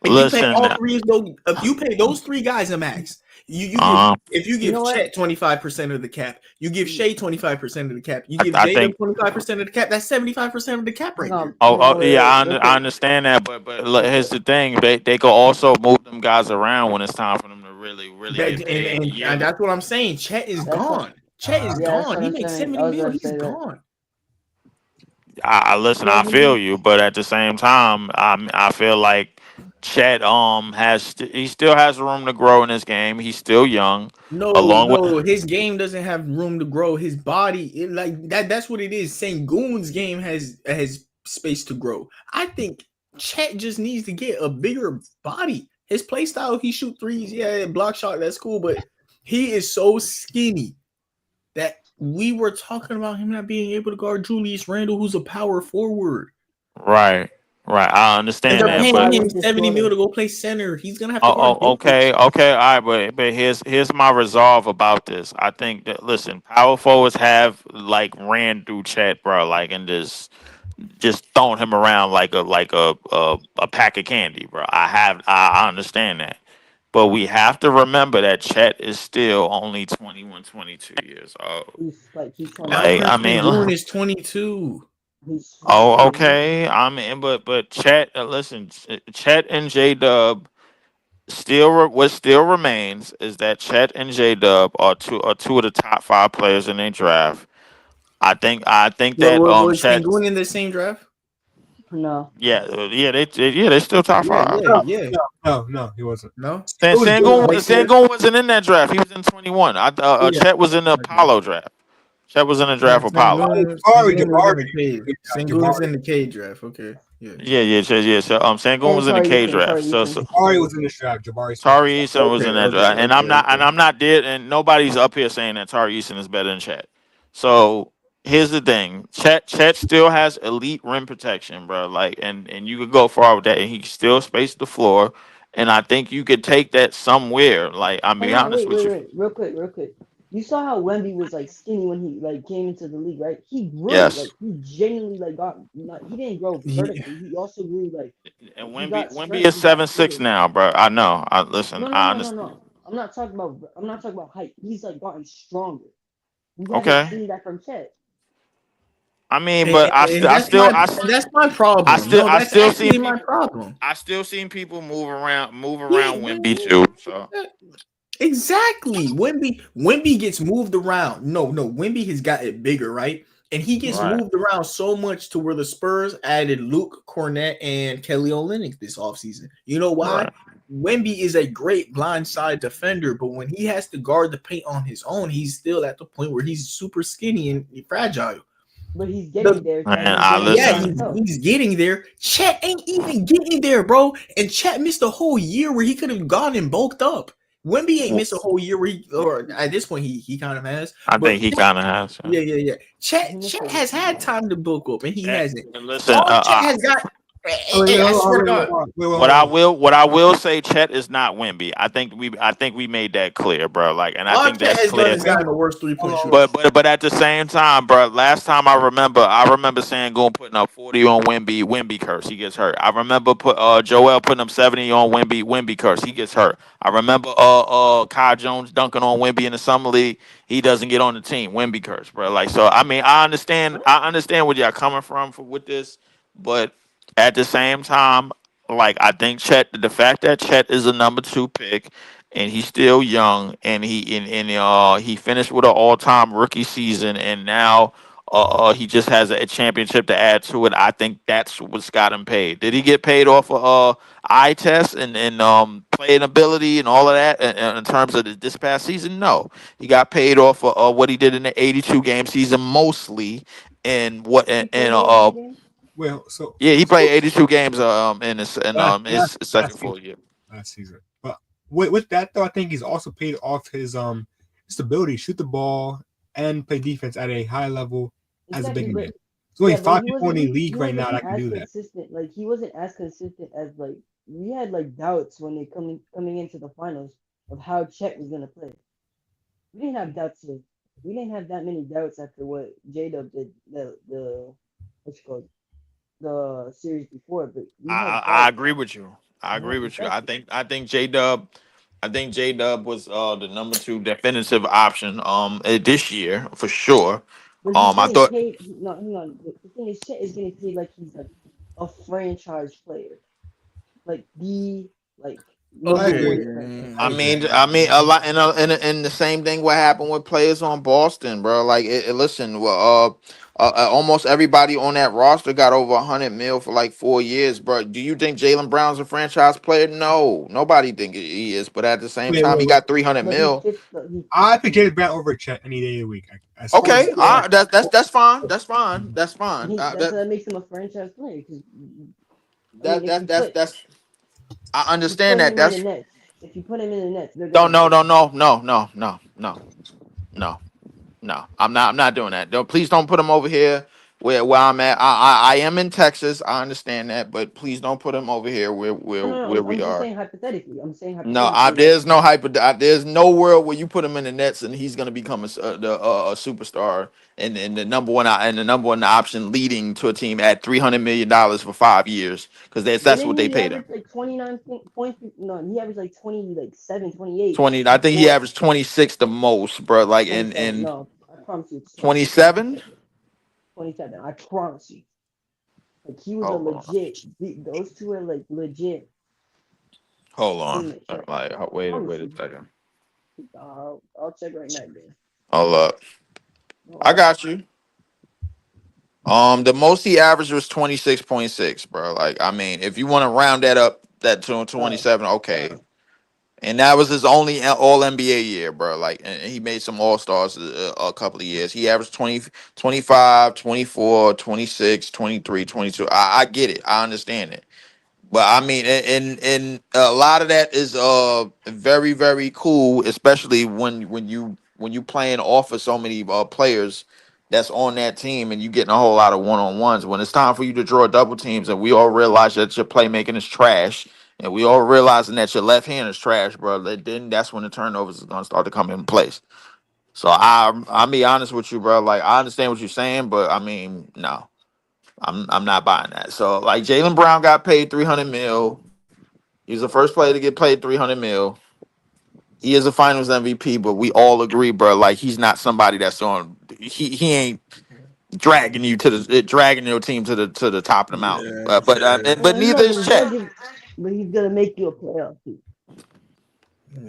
S1: If you pay those 3 guys a max, if you give Chet 25% of the cap, you give Shea 25% of the cap, you give J-Dub 25% of the cap, that's 75% of the cap right there.
S4: I understand that, but here's the thing: they could also move them guys around when it's time for them to really get paid.
S1: And that's what I'm saying. Chet is gone. Chet is gone. He makes 70 mil. He's gone.
S4: Listen, I feel you, but at the same time, I feel like Chet he still has room to grow in his game. He's still young.
S1: His game doesn't have room to grow. His body, that's what it is. Sengun's game has space to grow. I think Chet just needs to get a bigger body. His play style, he shoot threes, block shot, that's cool, but he is so skinny that we were talking about him not being able to guard Julius Randle, who's a power forward.
S4: Right. Right, I
S1: And
S4: understand
S1: they're
S2: That's
S4: that,
S1: paying
S2: why I
S4: but
S1: him
S2: went to
S1: 70 mil
S2: Florida.
S1: to go play center. He's gonna have to guard
S4: oh,
S1: both.
S4: okay, okay, all right, but here's my resolve about this. I think that listen, power forwards have like ran through Chet, bro, like and just throwing him around like a pack of candy, bro. I understand that. But we have to remember that Chet is still only 21, 22 years old.
S2: He's
S4: Like,
S2: 21.
S4: I
S1: Alperen
S4: mean,
S1: Sengun is 22.
S2: He's
S4: oh,
S2: 22.
S4: okay. I mean, but Chet, listen, Chet and J Dub what still remains is that Chet and J Dub are two of the top 5 players in their draft. I think
S1: Well,
S4: that
S1: was
S4: Chet,
S1: Sengun in the same draft?
S2: No.
S4: they still top
S1: Yeah,
S4: 5.
S1: yeah,
S3: No,
S1: yeah.
S3: no, he wasn't.
S1: No?
S3: It was
S4: Sangoon
S1: Wait,
S4: Sangoon wasn't in that draft. He was in 21.
S1: yeah.
S4: Chet was in the
S1: Okay.
S4: Apollo draft. Chet was in the draft Apollo.
S1: Sengun was in
S3: Jabari.
S1: the K. Sengun was
S3: Jabari.
S1: in the K draft. Okay. Yeah.
S4: Yeah. So Sangoon
S2: And
S4: was in the
S2: Tari
S4: K
S2: Eason.
S4: draft.
S2: Tari
S4: So,
S2: Eason.
S4: so
S3: Jabari was in this draft. Jabari Smith.
S4: Tari Eason was in that draft, and
S1: Okay.
S4: I'm not dead, and nobody's up here saying that Tari Eason is better than Chet. So here's the thing: Chet still has elite rim protection, bro. Like, and you could go far with that, and he can still space the floor. And I think you could take that somewhere. Like, I'm
S2: Hold
S4: be
S2: on,
S4: honest
S2: wait,
S4: with
S2: wait,
S4: you.
S2: wait, real quick. You saw how Wemby was like skinny when he like came into the league, right? He grew, like
S4: Yes,
S2: he genuinely like got like he didn't grow vertically. He also grew like
S4: and
S2: he
S4: Wemby
S2: got
S4: Wemby
S2: strength.
S4: is
S2: He got
S4: 7'6"
S2: bigger.
S4: now, bro. I know. I listen.
S2: No, no,
S4: I
S2: no, no,
S4: understand.
S2: no. I'm not talking about height. He's like gotten stronger. We haven't
S4: Okay.
S2: seen that from Chet.
S4: I mean,
S1: And,
S4: but
S1: and that's my problem. No,
S4: I
S1: that's
S4: still seen
S1: actually my
S4: people.
S1: problem.
S4: I still seen people move
S1: Yeah,
S4: around Wimby too. So
S1: exactly. Wimby gets moved around. No, Wimby has gotten bigger, right? And he gets
S4: right,
S1: moved around so much to where the Spurs added Luke Cornett and Kelly Olynyk this offseason. You know why?
S4: right.
S1: Wemby is a great blindside defender, but when he has to guard the paint on his own, he's still at the point where he's super skinny and fragile.
S2: But he's getting
S1: The,
S2: there
S4: Man,
S2: as he's
S4: I
S2: getting more
S1: yeah,
S2: on
S4: listen.
S2: his health.
S1: he's getting there. Chet ain't even getting there, bro. And Chet missed a whole year where he could have gone and bulked up. Wemby ain't missed a whole year where or at this point he kind of has.
S4: I
S1: But
S4: think he kind of has.
S1: yeah.
S2: He
S1: Chet
S2: missed a
S1: has had time to bulk up, and he
S4: Chet,
S1: hasn't.
S4: listen,
S1: All Chet has got. Hey, I swear to God.
S4: what I will say, Chet is not Wimby. I think we made that clear, bro. Like, and I
S1: All
S4: think
S1: Chet
S4: that's
S1: has done
S4: clear.
S1: is gotten the worst 3-point shooter.
S4: But at the same time, bro, last time I remember saying going putting up 40 on Wimby curse, he gets hurt. I remember Joel putting up 70 on Wimby curse, he gets hurt. I remember Kyle Jones dunking on Wimby in the summer league, he doesn't get on the team, Wimby curse, bro. Like, so I mean, I understand where y'all coming from with this, but at the same time, like I think the fact that Chet is a number 2 pick and he's still young, and he finished with an all-time rookie season, and now he just has a championship to add to it. I think that's what's got him paid. Did he get paid off of eye test and playing ability and all of that in terms of this past season? No, he got paid off of what he did in the 82 game season mostly, and what
S2: He played 82 games.
S3: Well, so
S4: yeah, he played 82 games in his second
S3: last
S4: full
S3: season.
S4: year.
S3: Last season. But with that though, I think he's also paid off his ability to shoot the ball and play defense at a high level as a
S2: Exactly,
S3: big
S2: but
S3: man. There's only
S2: yeah, but
S3: 5
S2: he
S3: people in
S2: wasn't
S3: the league
S2: he
S3: right now
S2: wasn't
S3: that can
S2: as
S3: do that.
S2: consistent. Like he wasn't as consistent as like we had like doubts when they coming into the finals of how Chet was gonna play. We didn't have doubts. We didn't have that many doubts after what J Dub did the what's it called the series before, but we had
S4: I
S2: doubts.
S4: agree with you. I agree with you.
S2: Exactly.
S4: I think J Dub was the number 2 definitive option this year for sure.
S2: But he's
S4: I
S2: getting
S4: thought
S2: paid. No, hang on. The thing is, Chet is getting paid like he's like a franchise player, like the like
S3: I
S2: number
S3: agree.
S2: one
S1: Okay.
S2: franchise
S3: I
S2: player.
S3: agree.
S4: I mean a lot and the same thing what happened with players on Boston, bro. Like listen, well almost everybody on that roster got over 100 mil for like 4 years, bro. Do you think Jalen Brown's a franchise player? No, nobody think he is. But at the same time, he
S3: Wait.
S4: got 300
S2: But he's
S4: mil.
S2: fifth. But he
S3: I pick Jalen Brown over Chet any day of the week. As far as
S4: Okay, that's fine. That's fine.
S2: that makes him a franchise player because I mean
S4: That
S2: if
S4: that
S2: you
S4: that's
S2: put
S4: that's I
S2: if you
S4: understand
S2: put
S4: that.
S2: him in the
S4: That's
S2: Nets, if you put him in the Nets, they're
S4: no
S2: gonna
S4: no
S2: win.
S4: no no no no no no no no. I'm not doing that. Don't please don't put him over here where I'm at. I am in Texas. I understand that, but please don't put him over here where
S2: I'm
S4: we
S2: just
S4: are.
S2: saying hypothetically. I'm saying
S4: No,
S2: hypothetically. Like,
S4: there's no there's no world where you put him in the Nets and he's gonna become a superstar and the number one option leading to a team at $300 million for 5 years because that's
S2: didn't
S4: what they
S2: he
S4: paid him.
S2: average like 29 points? No, he averaged like 20, like 7, 28
S4: 20, I think he
S2: before
S4: averaged 26 the most, bro. Like
S2: 27.
S4: in
S2: No, I promise you, it's 27.
S4: 27.
S2: 27. I promise you. Like he was a
S4: Hold on,
S2: legit. Those two are like legit
S4: hold on.
S2: teammates right
S4: Like,
S2: now. I
S4: wait
S2: promise
S4: a
S2: you.
S4: second.
S2: I'll check right now, man.
S4: Hold up, I
S2: Oh,
S4: got you. The most he averaged was 26.6, bro. Like, I mean, if you want to round that up, that to
S2: all right.
S4: 27, okay. And that was his only All NBA year, bro. Like, and he made some All Stars a couple of years. He averaged 20, 25, 24, 26, 23, 22. I get it. I understand it. But I mean, and a lot of that is very very cool, especially when you playing off of so many players that's on that team, and you getting a whole lot of one on ones. When it's time for you to draw double teams, and we all realize that your playmaking is trash, and we all realizing that your left hand is trash, bro. Then that's when the turnovers is gonna start to come in place. So I'll be honest with you, bro. Like I understand what you're saying, but I mean, no. I'm not buying that. So like Jaylen Brown got paid 300 mil. He was the first player to get paid 300 mil. He is a Finals MVP, but we all agree, bro. Like he's not somebody that's on. He ain't dragging your team to the top of the mountain.
S1: Yeah,
S4: But
S2: He's
S4: neither
S2: not
S4: is
S2: gonna
S4: Chet.
S2: drag him, but he's gonna make you a playoff team.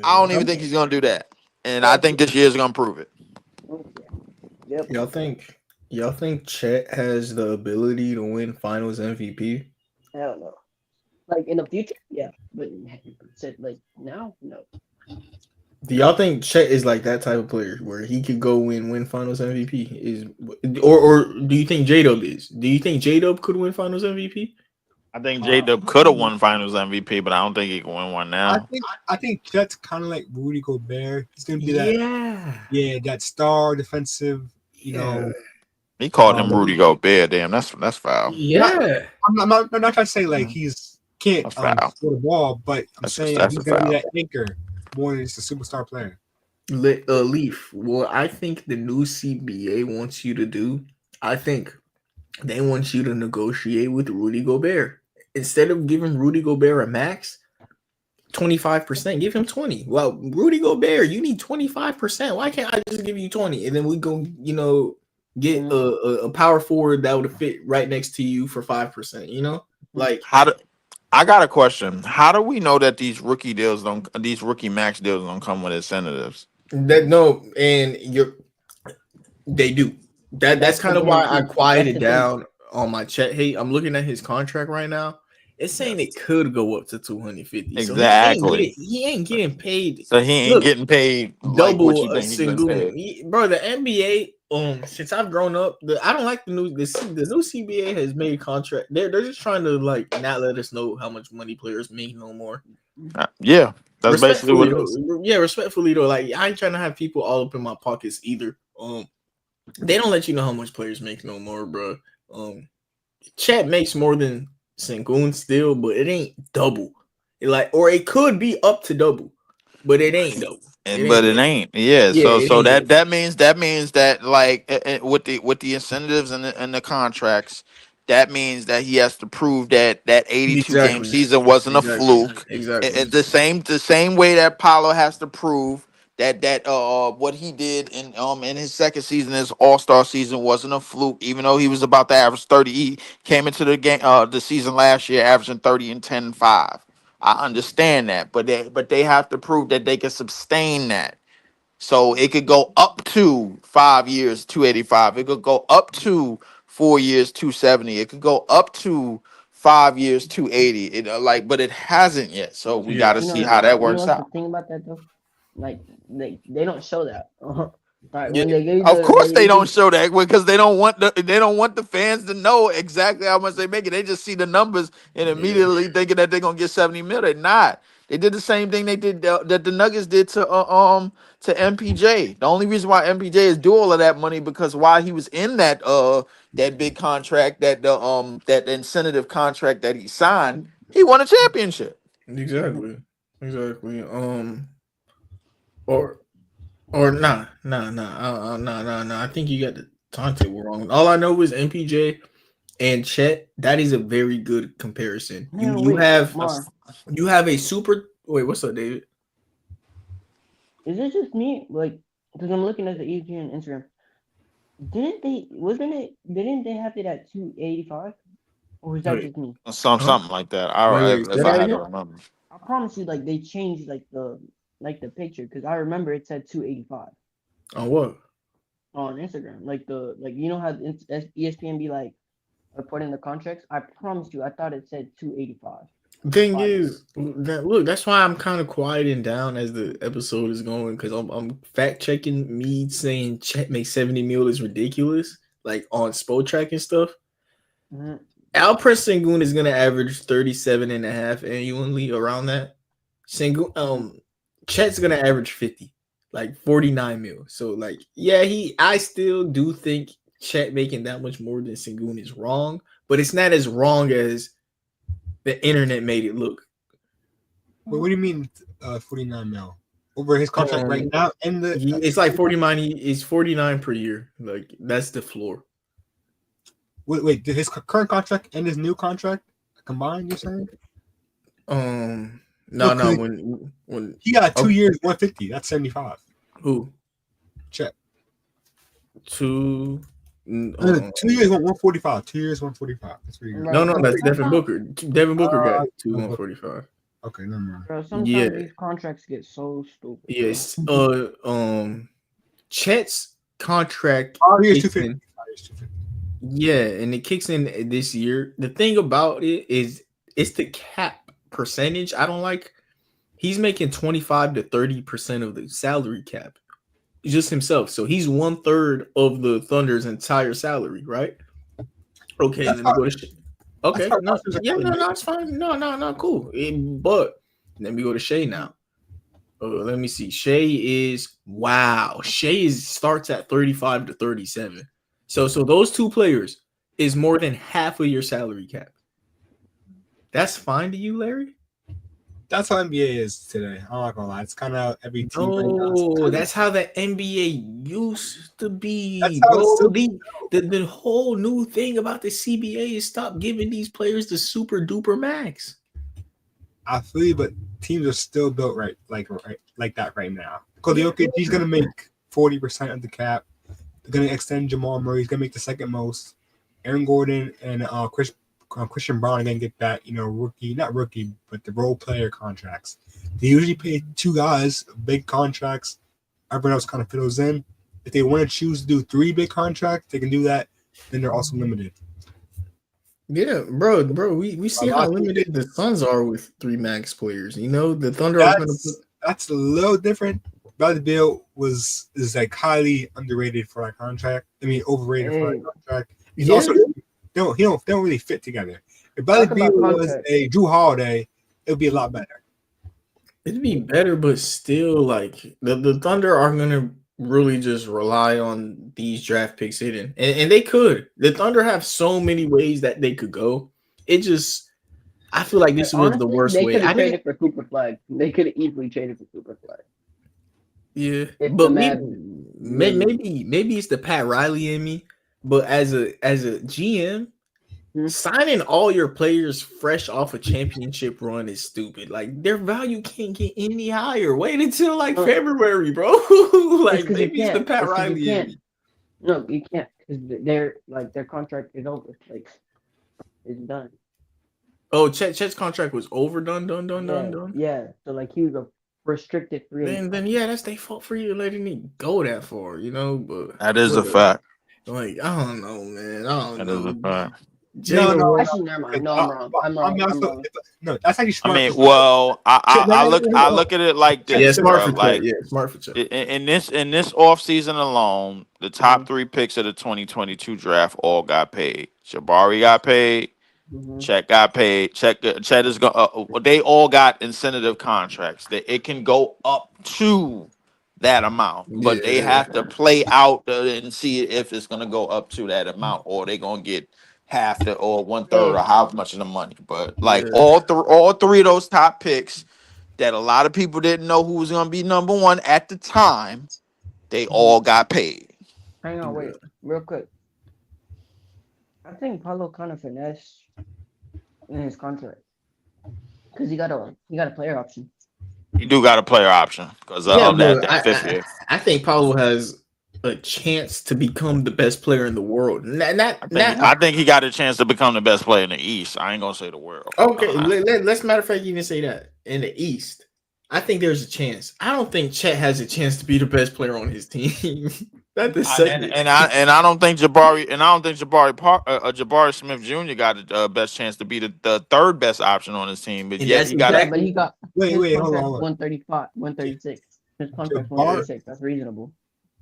S4: I don't
S1: yeah.
S4: even think he's gonna do that, and I think this year's gonna prove it.
S2: Okay. Yep.
S1: Y'all think Chet has the ability to win Finals MVP?
S2: I don't know. Like in the future, yeah. But said like now, no.
S1: Do y'all think Chet is like that type of player where he could go win Finals MVP? Or do you think J Dub is? Do you think J Dub could win Finals MVP?
S4: I think J Dub could have won Finals MVP, but I don't think he can win one now.
S3: I think Chet's kind of like Rudy Gobert. He's gonna be that star defensive. You know,
S4: He called him
S3: um,
S4: Rudy Gobert. Damn, that's foul.
S1: Yeah.
S3: I'm not trying to say like he's can't
S4: That's foul.
S3: score the ball, but I'm saying
S4: That's
S3: he's
S4: a
S3: gonna be
S4: foul.
S3: that anchor more than just a superstar player.
S1: Leaf. What I think the new CBA wants you to do, I think they want you to negotiate with Rudy Gobert. Instead of giving Rudy Gobert a max, 25%, give him 20. Well, Rudy Gobert, you need 25%. Why can't I just give you 20? And then we go, get a power forward that would fit right next to you for 5%, Like
S4: I got a question. How do we know that these rookie max deals don't come with incentives?
S1: that no, and they do. That's kind of why I quieted down on my Chet hate. I'm looking at his contract right now. It's saying it could go up to 250.
S4: Exactly.
S1: So he ain't getting paid.
S4: So he ain't getting paid like what
S1: Double
S4: you think he's getting paid.
S1: Bro, the NBA, since I've grown up, I don't like the new CBA has made contract. They're just trying to like not let us know how much money players make no more.
S4: Yeah, that's basically what it is.
S1: Yeah, respectfully though, like I ain't trying to have people all up in my pockets either. They don't let you know how much players make no more, bro. Chet makes more than Sengun still, but it ain't double. Or it could be up to double, but it ain't double.
S4: It ain't. Yeah. So that means that like with the incentives and the contracts, that means that he has to prove that 82 game season wasn't a fluke.
S1: Exactly.
S4: The same way that Paolo has to prove that what he did in his second season, his All-Star season, wasn't a fluke, even though he was about to average 30. He came into the game the season last year averaging 30 and 10 and 5. I understand that, but they have to prove that they can sustain that. So it could go up to 5 years, 285. It could go up to 4 years, 270. It could go up to 5 years, 280. But it hasn't yet. So we got to see how that works out.
S2: The thing about that though, like they don't show that. Right,
S1: Yeah,
S2: when
S4: of course they don't show that because they don't want the fans to know exactly how much they make it. They just see the numbers and immediately thinking that they're gonna get 70 mil. They're not. They did the same thing they did that the Nuggets did to MPJ. The only reason why MPJ is do all of that money because while he was in that that big contract, that incentive contract that he signed, he won a championship.
S1: Exactly. Or nah. I think you got the timetable wrong. All I know is MPJ and Chet. That is a very good comparison.
S2: Man,
S1: You
S2: wait,
S1: have
S2: Mar,
S1: a super. Wait, what's up, David?
S2: is it just me? Like, because I'm looking at the ESPN Instagram. Didn't they have it at 285? Or was that
S1: Wait,
S2: just me?
S4: Something like that.
S1: Wait,
S4: If
S1: say
S4: I
S1: that
S4: had to
S1: again?
S4: remember.
S2: I promise you, like they changed like the picture because I remember it said 285
S1: On what?
S2: on Instagram. Like you know how ESPN be like reporting the contracts. I promise you, I thought it said 285.
S1: Thing
S2: Fire.
S1: is, look, that's why I'm kind of quieting down as the episode is going because I'm fact checking me saying Chet makes 70 mil is ridiculous, like on Spotrac and stuff.
S2: Mhm.
S1: Alperen Sengun is gonna average 37 and a half annually around that. Sengun, Chet's gonna average 50, like 49 mil. So like, yeah, I still do think Chet making that much more than Sengun is wrong, but it's not as wrong as the internet made it look.
S3: Wait, what do you mean 49 mil? Over his contract right now? And
S1: It's like 49. It's 49 per year. Like that's the floor.
S3: wait, did his current contract and his new contract combined, you're saying?
S1: No,
S3: No,
S1: when
S3: he got 2 years, 150. That's 75.
S1: who
S3: Check.
S1: 2
S3: 2 years, 145. 2 years, 145. That's what you got.
S1: No, that's Devin Booker. Devin Booker got 145.
S3: Okay, never mind.
S2: Bro, sometimes
S1: Yeah.
S2: these contracts get so stupid.
S1: Yes. Chet's contract
S3: 5 years,
S1: kicks
S3: 250.
S1: in. Yeah, and it kicks in this year. The thing about it is it's the cap percentage I don't like. He's making 25 to 30% of the salary cap. Just himself. So he's 1/3 of the Thunder's entire salary, right? Okay,
S3: That's
S1: let me go to okay.
S3: how
S1: No,
S3: rosters are
S1: yeah,
S3: kinda
S1: no, it's fine. No, cool. But let me go to Shea now. Let me see. Shea starts at 35 to 37. So those two players is more than half of your salary cap. That's fine to you, Larry?
S3: That's how NBA is today. I'm not gonna lie. It's kind of every team. Right now.
S1: No, that's how the NBA used to be,
S3: That's how it's
S1: bro.
S3: still-
S1: The whole new thing about the CBA is stop giving these players the super duper max.
S3: I feel you, but teams are still built right like that right now. Because Jokic, he's gonna make 40% of the cap. They're gonna extend Jamal Murray. He's gonna make the second most. Aaron Gordon and Christian Brown are gonna get that not rookie, but the role player contracts. They usually pay two guys big contracts. Everyone else kind of fiddles in. If they want to choose to do 3 big contracts, they can do that. Then they're also limited.
S1: Yeah, bro, we see how limited the Suns are with 3 max players. You know, the Thunder are going to put.
S3: That's a little different. Bradley Beal is like highly underrated for that contract. I mean, overrated for that contract. He's also they don't really fit together. If Bradley Beal was a Drew Holiday, it would be a lot better.
S1: It'd be better, but still, like the Thunder are going to really just rely on these draft picks hitting, and they could. The Thunder have so many ways that they could go. It just, I feel like this was the worst way.
S2: They could have traded for Cooper Flag. They could have easily traded for Cooper Flag.
S1: Yeah, but maybe it's the Pat Riley in me. But as a GM, signing all your players fresh off a championship run is stupid. Like their value can't get any higher. Wait until like February, bro. Like maybe it's the Pat Riley in me.
S2: No, you can't because their contract is over. Like it's done.
S1: Oh, Chet's contract was over, done.
S2: Yeah, so like he was a restricted free agent.
S1: Then yeah, that's their fault for you letting me go that far, you know. But
S4: that is a fact.
S1: Like I don't know, man. I don't know.
S4: That is a fact.
S2: No, actually, never mind. No, I'm wrong.
S3: No, that's actually smart.
S4: I mean, well, I look at it like this.
S1: Yeah, smart for
S4: like,
S1: smart for Chet.
S4: In this offseason alone, the top 3 picks of the 2022 draft all got paid. Jabari got paid. Chet got paid. Chet is going. They all got incentive contracts. That it can go up to that amount, but they
S1: Yeah.
S4: have to play out and see if it's gonna go up to that amount, or they gonna get half the or one third or how much of the money. But like
S1: Yeah.
S4: all three of those top picks that a lot of people didn't know who was gonna be number one at the time, they all got paid.
S2: Hang on, wait,
S1: Yeah.
S2: real quick. I think Paulo kind of finessed in his contract because he got a player option.
S4: You do got a player option because
S1: Yeah,
S4: of
S1: but
S4: that fifth year.
S1: I think Paulo has a chance to become the best player in the world.
S4: I think he got a chance to become the best player in the East. I ain't gonna say the world.
S1: Okay, let's matter of fact even say that in the East. I think there's a chance. I don't think Chet has a chance to be the best player on his team. Not the second.
S4: And I don't think Jabari Smith Jr. got the best chance to be the third best option on his team, but
S1: And
S4: yet
S1: that's
S4: he got
S2: Yeah,
S1: exactly
S2: but he got
S3: Wait,
S2: his
S3: hold
S2: contract
S3: on.
S2: 135, 136. His contract
S3: Jabbar-
S2: 136. That's reasonable.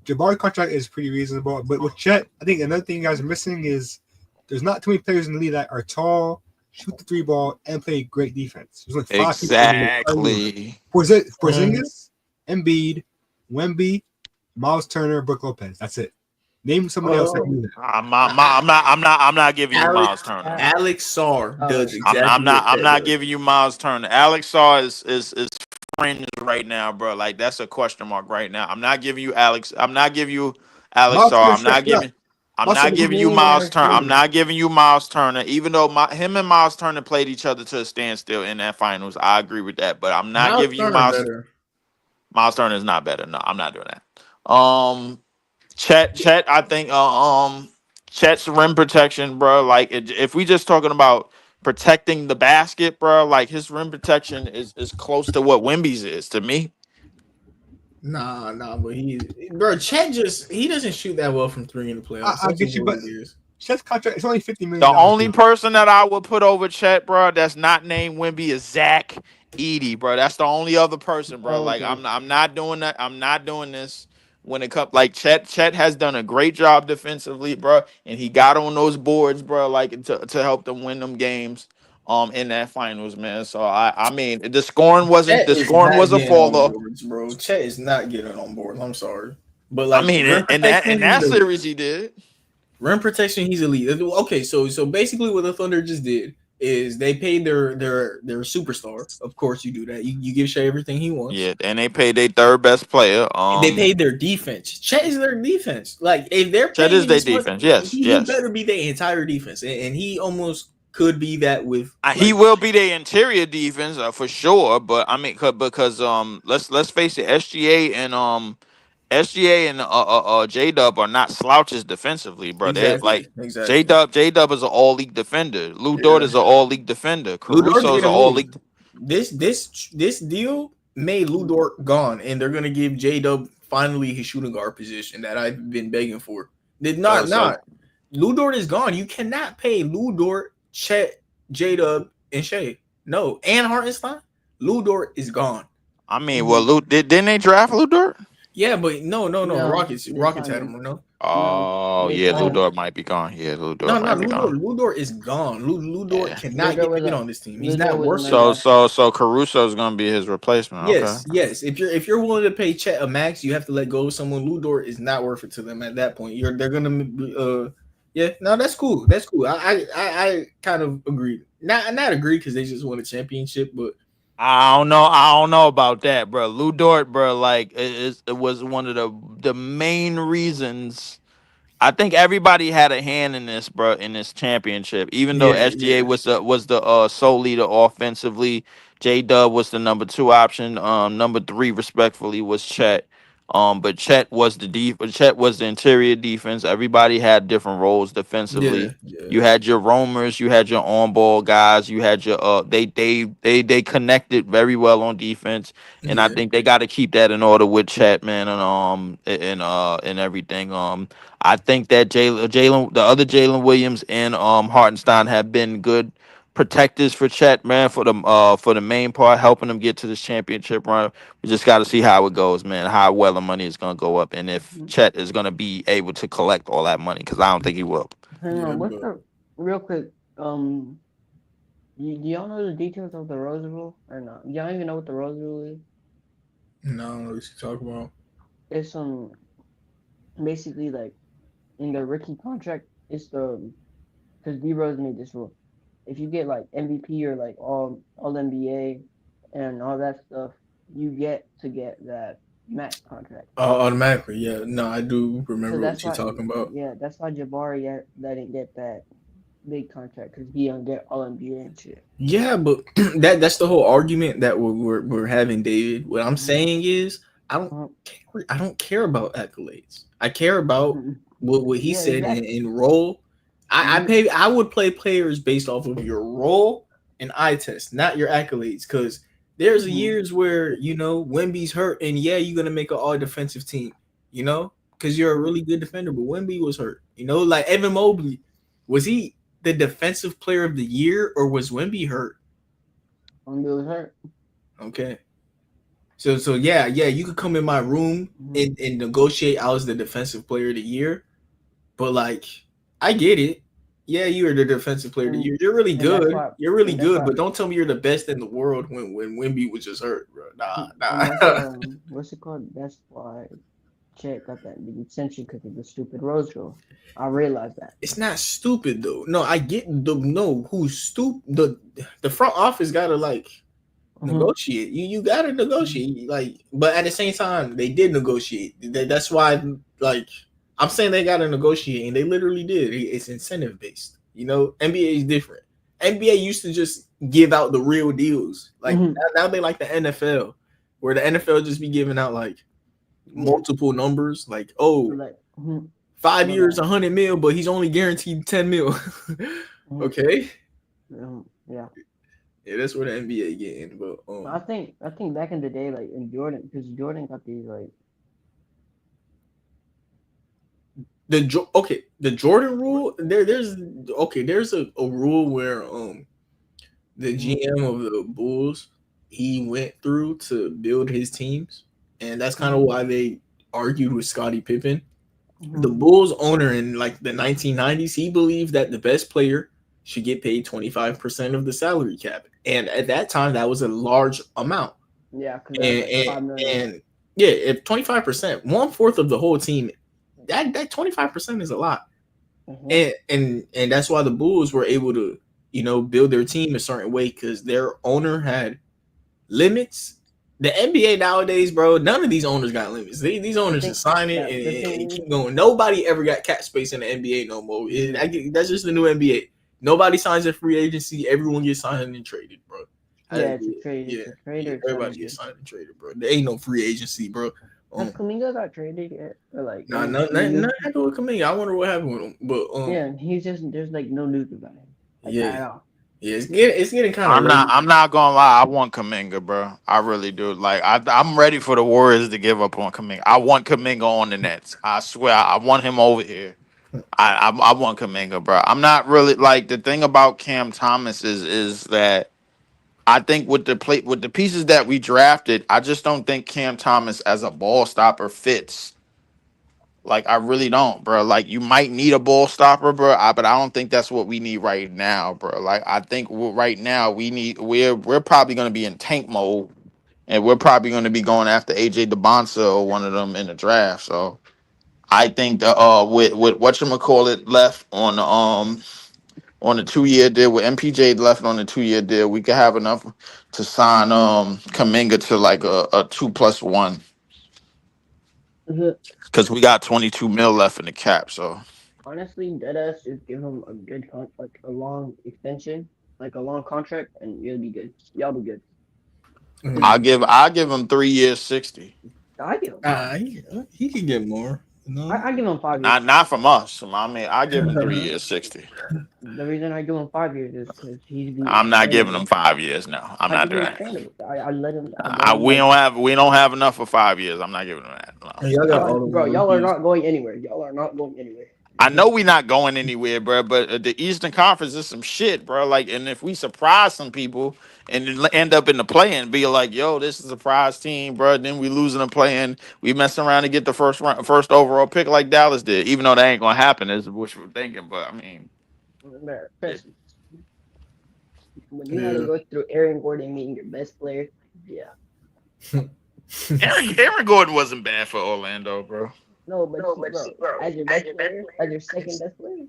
S3: Jabari contract is pretty reasonable, but with Chet, I think another thing you guys are missing is there's not too many players in the league that are tall, shoot the three ball, and play great defense. There's like 5 people in the entire league.
S4: exactly.
S3: Porzingis, Embiid, Wemby, Miles Turner, Brook Lopez. That's it. Name somebody else that can do that.
S4: I'm not giving you Miles Turner.
S1: Alex Sarr does exactly.
S4: I'm
S1: what
S4: not
S1: Chet
S4: giving you Miles Turner. Alex Saw is fringe right now, bro. Like that's a question mark right now. I'm not giving you Alex. I'm not giving you Alex
S3: Miles
S4: Saw.
S3: Turner
S4: I'm not
S3: stepped up.
S4: giving. I'm
S3: Miles
S4: not
S3: Turner-
S4: giving you
S2: He
S4: Miles
S2: never
S4: Turner. I'm
S2: played.
S4: not giving you Miles Turner. Even though him and Miles Turner played each other to a standstill in that finals, I agree with that. But I'm not giving you
S1: Turner
S4: Miles.
S1: better.
S4: Miles Turner is not better. No, I'm not doing that. Chet, I think Chet's rim protection, bro. Like if we just talking about protecting the basket, bro, like his rim protection is close to what Wemby's is to me.
S1: Nah, but Chet he doesn't shoot that well from three in the playoffs.
S3: I
S1: That's
S3: get you,
S1: what
S3: but
S1: it is.
S3: Chet's contract is only $50 million.
S4: The only person that I would put over Chet, bro, that's not named Wemby is Zach Edey, bro. That's the only other person, bro.
S2: Oh,
S4: Like
S2: okay.
S4: I'm not doing that. I'm not doing this when it comes like Chet has done a great job defensively, bro, and he got on those boards, bro, like to help them win them games in that finals, man. So I mean the scoring was
S1: Chet is not
S4: a
S1: getting on
S4: fall off.
S1: boards, bro. Chet is not getting on boards. I'm sorry, but
S4: I
S1: like
S4: mean
S1: rim
S4: in
S1: protection,
S4: that
S1: he's elite.
S4: series he did.
S1: Rim protection, he's elite. Okay, so basically what the Thunder just did is they paid their superstar. Of course, you do that. You give Shea everything he wants.
S4: Yeah, and they paid their third best player.
S1: They paid their defense. Chet is their defense. Like if they're
S4: Chet
S1: paying
S4: is their
S1: this much,
S4: defense. Yes,
S1: he better be their entire defense, and he almost could be that with.
S4: He will be their interior defense for sure, but I mean, because let's face it, SGA and J Dub are not slouches defensively, bro. They like
S1: Exactly.
S4: J Dub is an all league defender. Lou
S1: Yeah.
S4: Dort is an all league defender. Caruso is an all league.
S1: This deal made Lou Dort gone, and they're gonna give J Dub finally his shooting guard position that I've been begging for. Lou Dort is gone. You cannot pay Lou Dort, Chet, J Dub, and Shea. No, and Hartenstein. Lou Dort is gone.
S4: I mean, well, didn't they draft Lou Dort?
S1: Yeah, but no.
S2: No,
S1: Rockets
S2: they
S1: had
S2: signed
S1: him, no?
S4: Oh,
S2: they
S4: yeah,
S2: signed
S4: Lou
S2: him.
S4: Dort might be gone. Yeah, Lou Dort might be gone.
S1: Lou Dort is gone. Lou Dort
S4: Yeah.
S1: cannot get on this team. He's
S2: Lou
S1: not
S2: Dort was
S1: worth
S2: never-
S4: So Caruso is gonna be his replacement.
S1: Yes,
S4: Okay.
S1: yes. If you're willing to pay Chet a max, you have to let go of someone. Lou Dort is not worth it to them at that point. They're gonna that's cool. That's cool. I kind of agree. Not agree because they just won a championship, but
S4: I don't know about that, bro. Lou Dort, bro, like it was one of the main reasons. I think everybody had a hand in this, bro, in this championship. Even though SGA was the sole leader offensively, J Dub was the number 2 option. Number 3, respectfully, was Chet. But Chet was the interior defense. Everybody had different roles defensively. You had your roamers, you had your on-ball guys, you had your they connected very well on defense, and I think they got to keep that in order with Chet, man, and everything. I think that the other Jalen Williams and Hartenstein have been good protectors for Chet, man, for the main part, helping them get to this championship run. We just got to see how it goes, man. How well the money is gonna go up, and if Chet is gonna be able to collect all that money, because I don't think he will.
S2: Hang on, what's the real quick? Do y'all know the details of the Rose Rule or not? Y'all even know what the Rose Rule is?
S1: No, what you talk about?
S2: it's basically like in the rookie contract, it's the because D Rose made this rule. If you get like MVP or like all NBA and all that stuff, you get to get that max contract.
S1: Automatically, yeah. No, I do
S2: So
S1: remember
S2: that's
S1: what you're
S2: why,
S1: talking about.
S2: yeah, that's why Jabari didn't get that big contract because he don't get all NBA and shit.
S1: Yeah, but that's the whole argument that we're having, David. What I'm saying is,
S2: Uh,
S1: I don't care about accolades. I care about what he
S2: yeah,
S1: said
S2: exactly.
S1: in role.
S2: Mhm.
S1: I would play players based off of your role and eye test, not your accolades. Because there's
S2: Mhm.
S1: years where Wemby's hurt, and yeah, you're gonna make an all defensive team. Because you're a really good defender, but Wemby was hurt. Like Evan Mobley, was he the defensive player of the year, or was Wemby hurt?
S2: Wemby was hurt.
S1: Okay. So yeah, you could come in my room
S2: Mhm.
S1: and negotiate I was the defensive player of the year, but like I get it. Yeah, you are the defensive player of the
S2: And
S1: year. You're really
S2: and that's
S1: good.
S2: why
S1: You're really
S2: and that's
S1: good,
S2: why
S1: but don't tell me you're the best in the world when Wemby was just hurt, bro.
S2: and that's
S1: Nah.
S2: what's it called? That's why Chet got that big extension because of the stupid Rose rule. I realized that.
S1: It's not stupid though. No, I get the no who's stupid. The front office gotta like
S2: Mhm.
S1: negotiate. You gotta negotiate. Like, but at the same time, they did negotiate. That's why, like, I'm saying they gotta negotiate, and they literally did. It's incentive based. NBA is different. NBA used to just give out the real deals. Like
S2: Mhm.
S1: now they like the NFL, where the NFL just be giving out like
S2: Yeah.
S1: multiple numbers. Like,
S2: But
S1: oh,
S2: like,
S1: 5 years,
S2: but
S1: 100 mil, but he's only guaranteed 10 mil.
S2: mhm.
S1: Okay,
S2: Yeah.
S1: yeah, that's where the NBA getting. But
S2: I think back in the day, like in Jordan, because Jordan got these like
S1: the Jordan rule there's a rule where the
S2: mhm.
S1: GM of the Bulls he went through to build his teams, and that's kind of
S2: Mhm.
S1: why they argued with Scottie Pippen. The
S2: Mhm.
S1: Bulls owner in like the 1990s, he believed that the best player should get paid 25% of the salary cap, and at that time that was a large amount.
S2: Yeah, because that was
S1: and
S2: like
S1: and,
S2: 5 million.
S1: and yeah, if 25%, 1/4 of the whole team, that 25% is a lot.
S2: Mhm.
S1: And that's why the Bulls were able to build their team a certain way because their owner had limits. The NBA nowadays, bro, none of these owners got limits. These
S2: The
S1: owners
S2: thing,
S1: just sign it
S2: yeah, the
S1: and
S2: thing is,
S1: keep going. Nobody ever got cap space in the NBA no more.
S2: mhm.
S1: That's just the new NBA. Nobody signs a free agency. Everyone gets signed and traded, bro.
S2: Yeah, it's a trade.
S1: Yeah,
S2: It's a trade or it's
S1: everybody
S2: signed.
S1: gets signed and traded, bro. There ain't no free agency, bro.
S2: Has
S1: Um,
S2: Kaminga got traded yet? Or like
S1: nah,
S2: any
S1: not
S2: news?
S1: happened with Kaminga. I wonder what happened with him, but
S2: Yeah, he's just there's like no news about him, like
S1: yeah,
S2: at all.
S1: yeah, it's getting kind of
S4: I'm not.
S1: late.
S4: I'm not gonna lie. I want Kaminga, bro. I really do. Like I'm ready for the Warriors to give up on Kaminga. I want Kaminga on the Nets. I swear, I want him over here. I want Kaminga, bro. I'm not really like the thing about Cam Thomas is that I think with the pieces that we drafted, I just don't think Cam Thomas as a ball stopper fits. Like I really don't, bro. Like you might need a ball stopper, bro. But I don't think that's what we need right now, bro. Like I think right now we're probably gonna be in tank mode, and we're probably gonna be going after AJ DeBonsa or one of them in the draft. So I think the with whatchamacallit left on the 2 year deal with MPJ left on the 2 year deal, we could have enough to sign Kaminga to like a 2+1
S2: Mhm.
S4: because we got 22 mil left in the cap. So
S2: Honestly, deadass just give him a good like a long extension, like a long contract, and you'll be good. Y'all be good. 'Cause
S1: Mm.
S4: I'll give him 3 years 60.
S2: I give him
S1: He could get more.
S2: I give him 5 years.
S4: Not from us. I mean, I give him 3 years 60.
S2: The reason I give him 5 years is because he's be
S4: I'm not giving him
S2: expandable.
S4: 5 years now. I'm
S2: How
S4: not
S2: could be
S4: doing it.
S2: expandable? I let him. I let him
S4: We
S2: like.
S4: don't have enough for 5 years. I'm not giving him that. No.
S1: Y'all got all the
S2: Bro, y'all are
S1: rookies.
S2: not going anywhere. Y'all are not going anywhere.
S4: I know we're not going anywhere, bro. But the Eastern Conference is some shit, bro. Like, and if we surprise some people and then end up in the play-in, be like, "Yo, this is a surprise team, bro." Then we losing the play-in. We messing around to get the first overall pick like Dallas did, even though that ain't gonna happen. Is wishful thinking, but I mean,
S2: Bro,
S4: it,
S2: when you had to
S1: Yeah.
S2: go through Aaron Gordon meeting your best player, yeah.
S4: Aaron Gordon wasn't bad for Orlando, bro.
S2: No, but as your best player, as your second best player.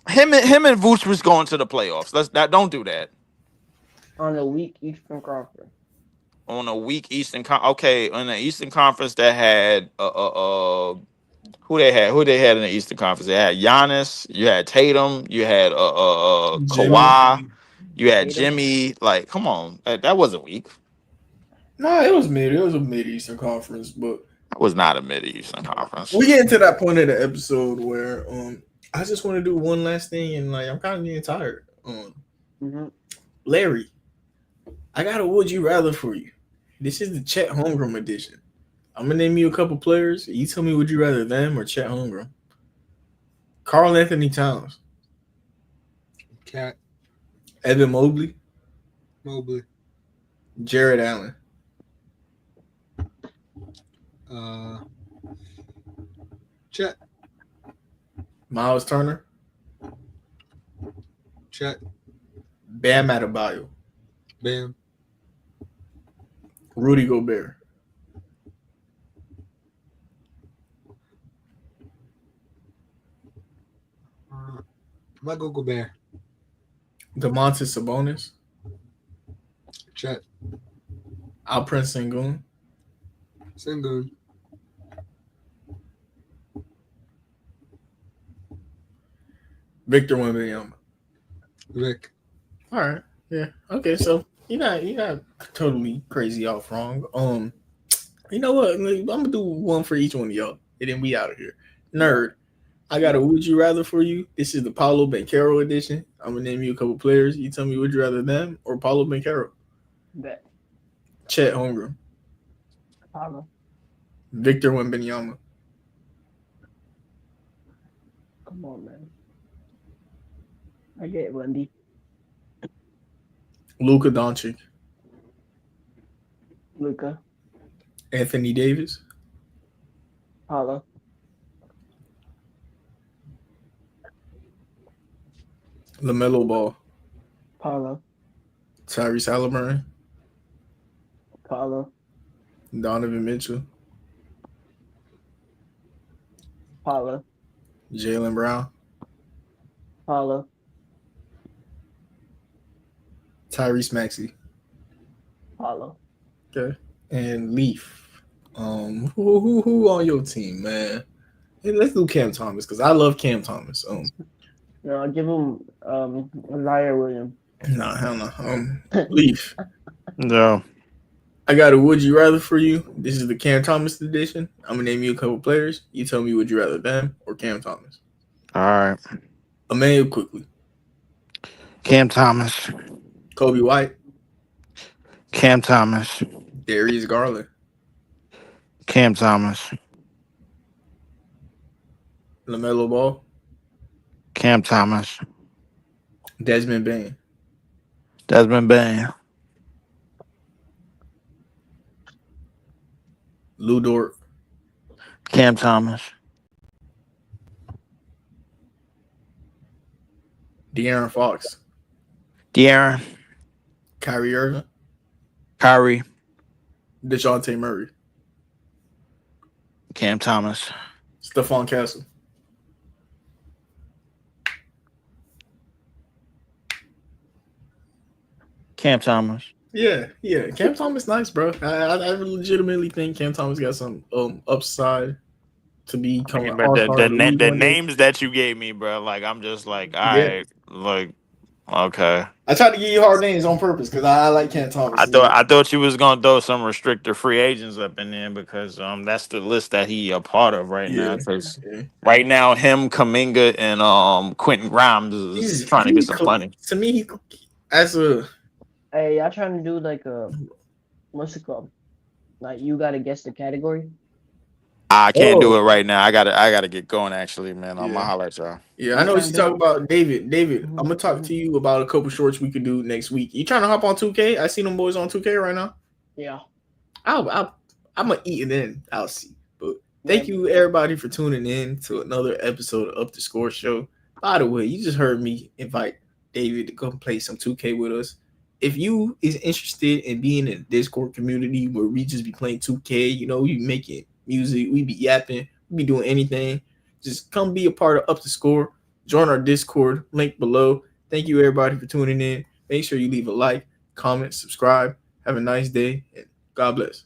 S4: Him and Vooch was going to the playoffs. Don't do that.
S2: On a weak Eastern Conference.
S4: On a weak Eastern okay, on the Eastern Conference that had who they had in the Eastern Conference. They had Giannis, you had Tatum, you had Kawhi, you had Jimmy. Like, come on, that wasn't weak.
S1: No, it was mid. It was a mid Eastern Conference, but
S4: that was not a mid Eastern Conference.
S1: We get to that point in the episode where I just want to do one last thing, and like I'm kind of getting tired. Larry, I got a would you rather for you. This is the Chet Holmgren edition. I'm gonna name you a couple players. You tell me would you rather them or Chet Holmgren? Karl Anthony Towns.
S3: Cat.
S1: Evan Mobley. Jared Allen.
S3: Chet.
S1: Miles Turner.
S3: Chet.
S1: Bam Adebayo.
S3: Bam.
S1: Rudy Gobert.
S3: Might go Gobert.
S1: Domantas Sabonis.
S3: Chet.
S1: Alperen Sengun.
S3: Sengun.
S1: Victor Wembanyama.
S3: Vic.
S1: All right. Yeah. Okay. So you're not totally crazy off wrong. You know what? I'm gonna do one for each one of y'all, and then we out of here. Nerd. I got a would you rather for you. This is the Paolo Banchero edition. I'm gonna name you a couple players. You tell me would you rather them or Paolo Banchero?
S2: Bet.
S1: Chet Holmgren.
S2: Paolo.
S1: Victor Wembanyama.
S2: Come on, man. I get Wendy.
S1: Luka Doncic.
S2: Luka.
S1: Anthony Davis.
S2: Paolo.
S1: LaMelo Ball.
S2: Paolo.
S1: Tyrese Halliburton.
S2: Paolo.
S1: Donovan Mitchell.
S2: Paolo.
S1: Jaylen Brown.
S2: Paolo.
S1: Tyrese Maxey.
S2: Paolo.
S1: Okay. And Leaf. Who on your team, man? Hey, let's do Cam Thomas because I love Cam Thomas.
S2: No, I'll give him Liar Williams.
S1: Nah, hell no. Leaf.
S4: No.
S1: I got a would you rather for you. This is the Cam Thomas edition. I'm gonna name you a couple players. You tell me would you rather them or Cam Thomas.
S4: All right.
S1: Emmanuel quickly.
S4: Cam Thomas.
S1: Kobe White.
S4: Cam Thomas.
S1: Darius Garland.
S4: Cam Thomas.
S1: LaMelo Ball.
S4: Cam Thomas.
S1: Desmond Bain.
S4: Desmond Bain.
S1: Lou Dort.
S4: Cam Thomas.
S1: De'Aaron Fox.
S4: De'Aaron.
S1: Kyrie Irving.
S4: Kyrie.
S1: DeJounte Murray.
S4: Cam Thomas.
S1: Stephon Castle.
S4: Cam Thomas.
S1: Yeah. Cam Thomas, nice, bro. I legitimately think Cam Thomas got some upside to become.
S4: But the names that you gave me, bro, like I'm just like, all right, like, okay.
S1: I tried to give you hard names on purpose because I like Cam Thomas.
S4: I thought you was gonna throw some restricted free agents up in there because that's the list that he a part of right now. Because right now, him, Kuminga, and Quentin Grimes is trying to get some money.
S1: To me, as a
S2: hey, y'all trying to do like a what's it called? Like you gotta guess the category.
S4: I can't do it right now. I gotta get going. Actually, man, I'm gonna holler at y'all.
S1: Yeah, I know what you talk about, David. I'm gonna talk to you about a couple shorts we could do next week. You trying to hop on 2K? I see them boys on 2K right now.
S2: Yeah,
S1: I'm gonna eat it in. I'll see. But thank you everybody for tuning in to another episode of Up the Score Show. By the way, you just heard me invite David to come play some 2K with us. if you is interested in being in a Discord community where we just be playing 2K, you know, we be making music, we be yapping, we be doing anything, just come be a part of Up the Score. Join our Discord, link below. Thank you everybody for tuning in. Make sure you leave a like, comment, subscribe. Have a nice day, and God bless.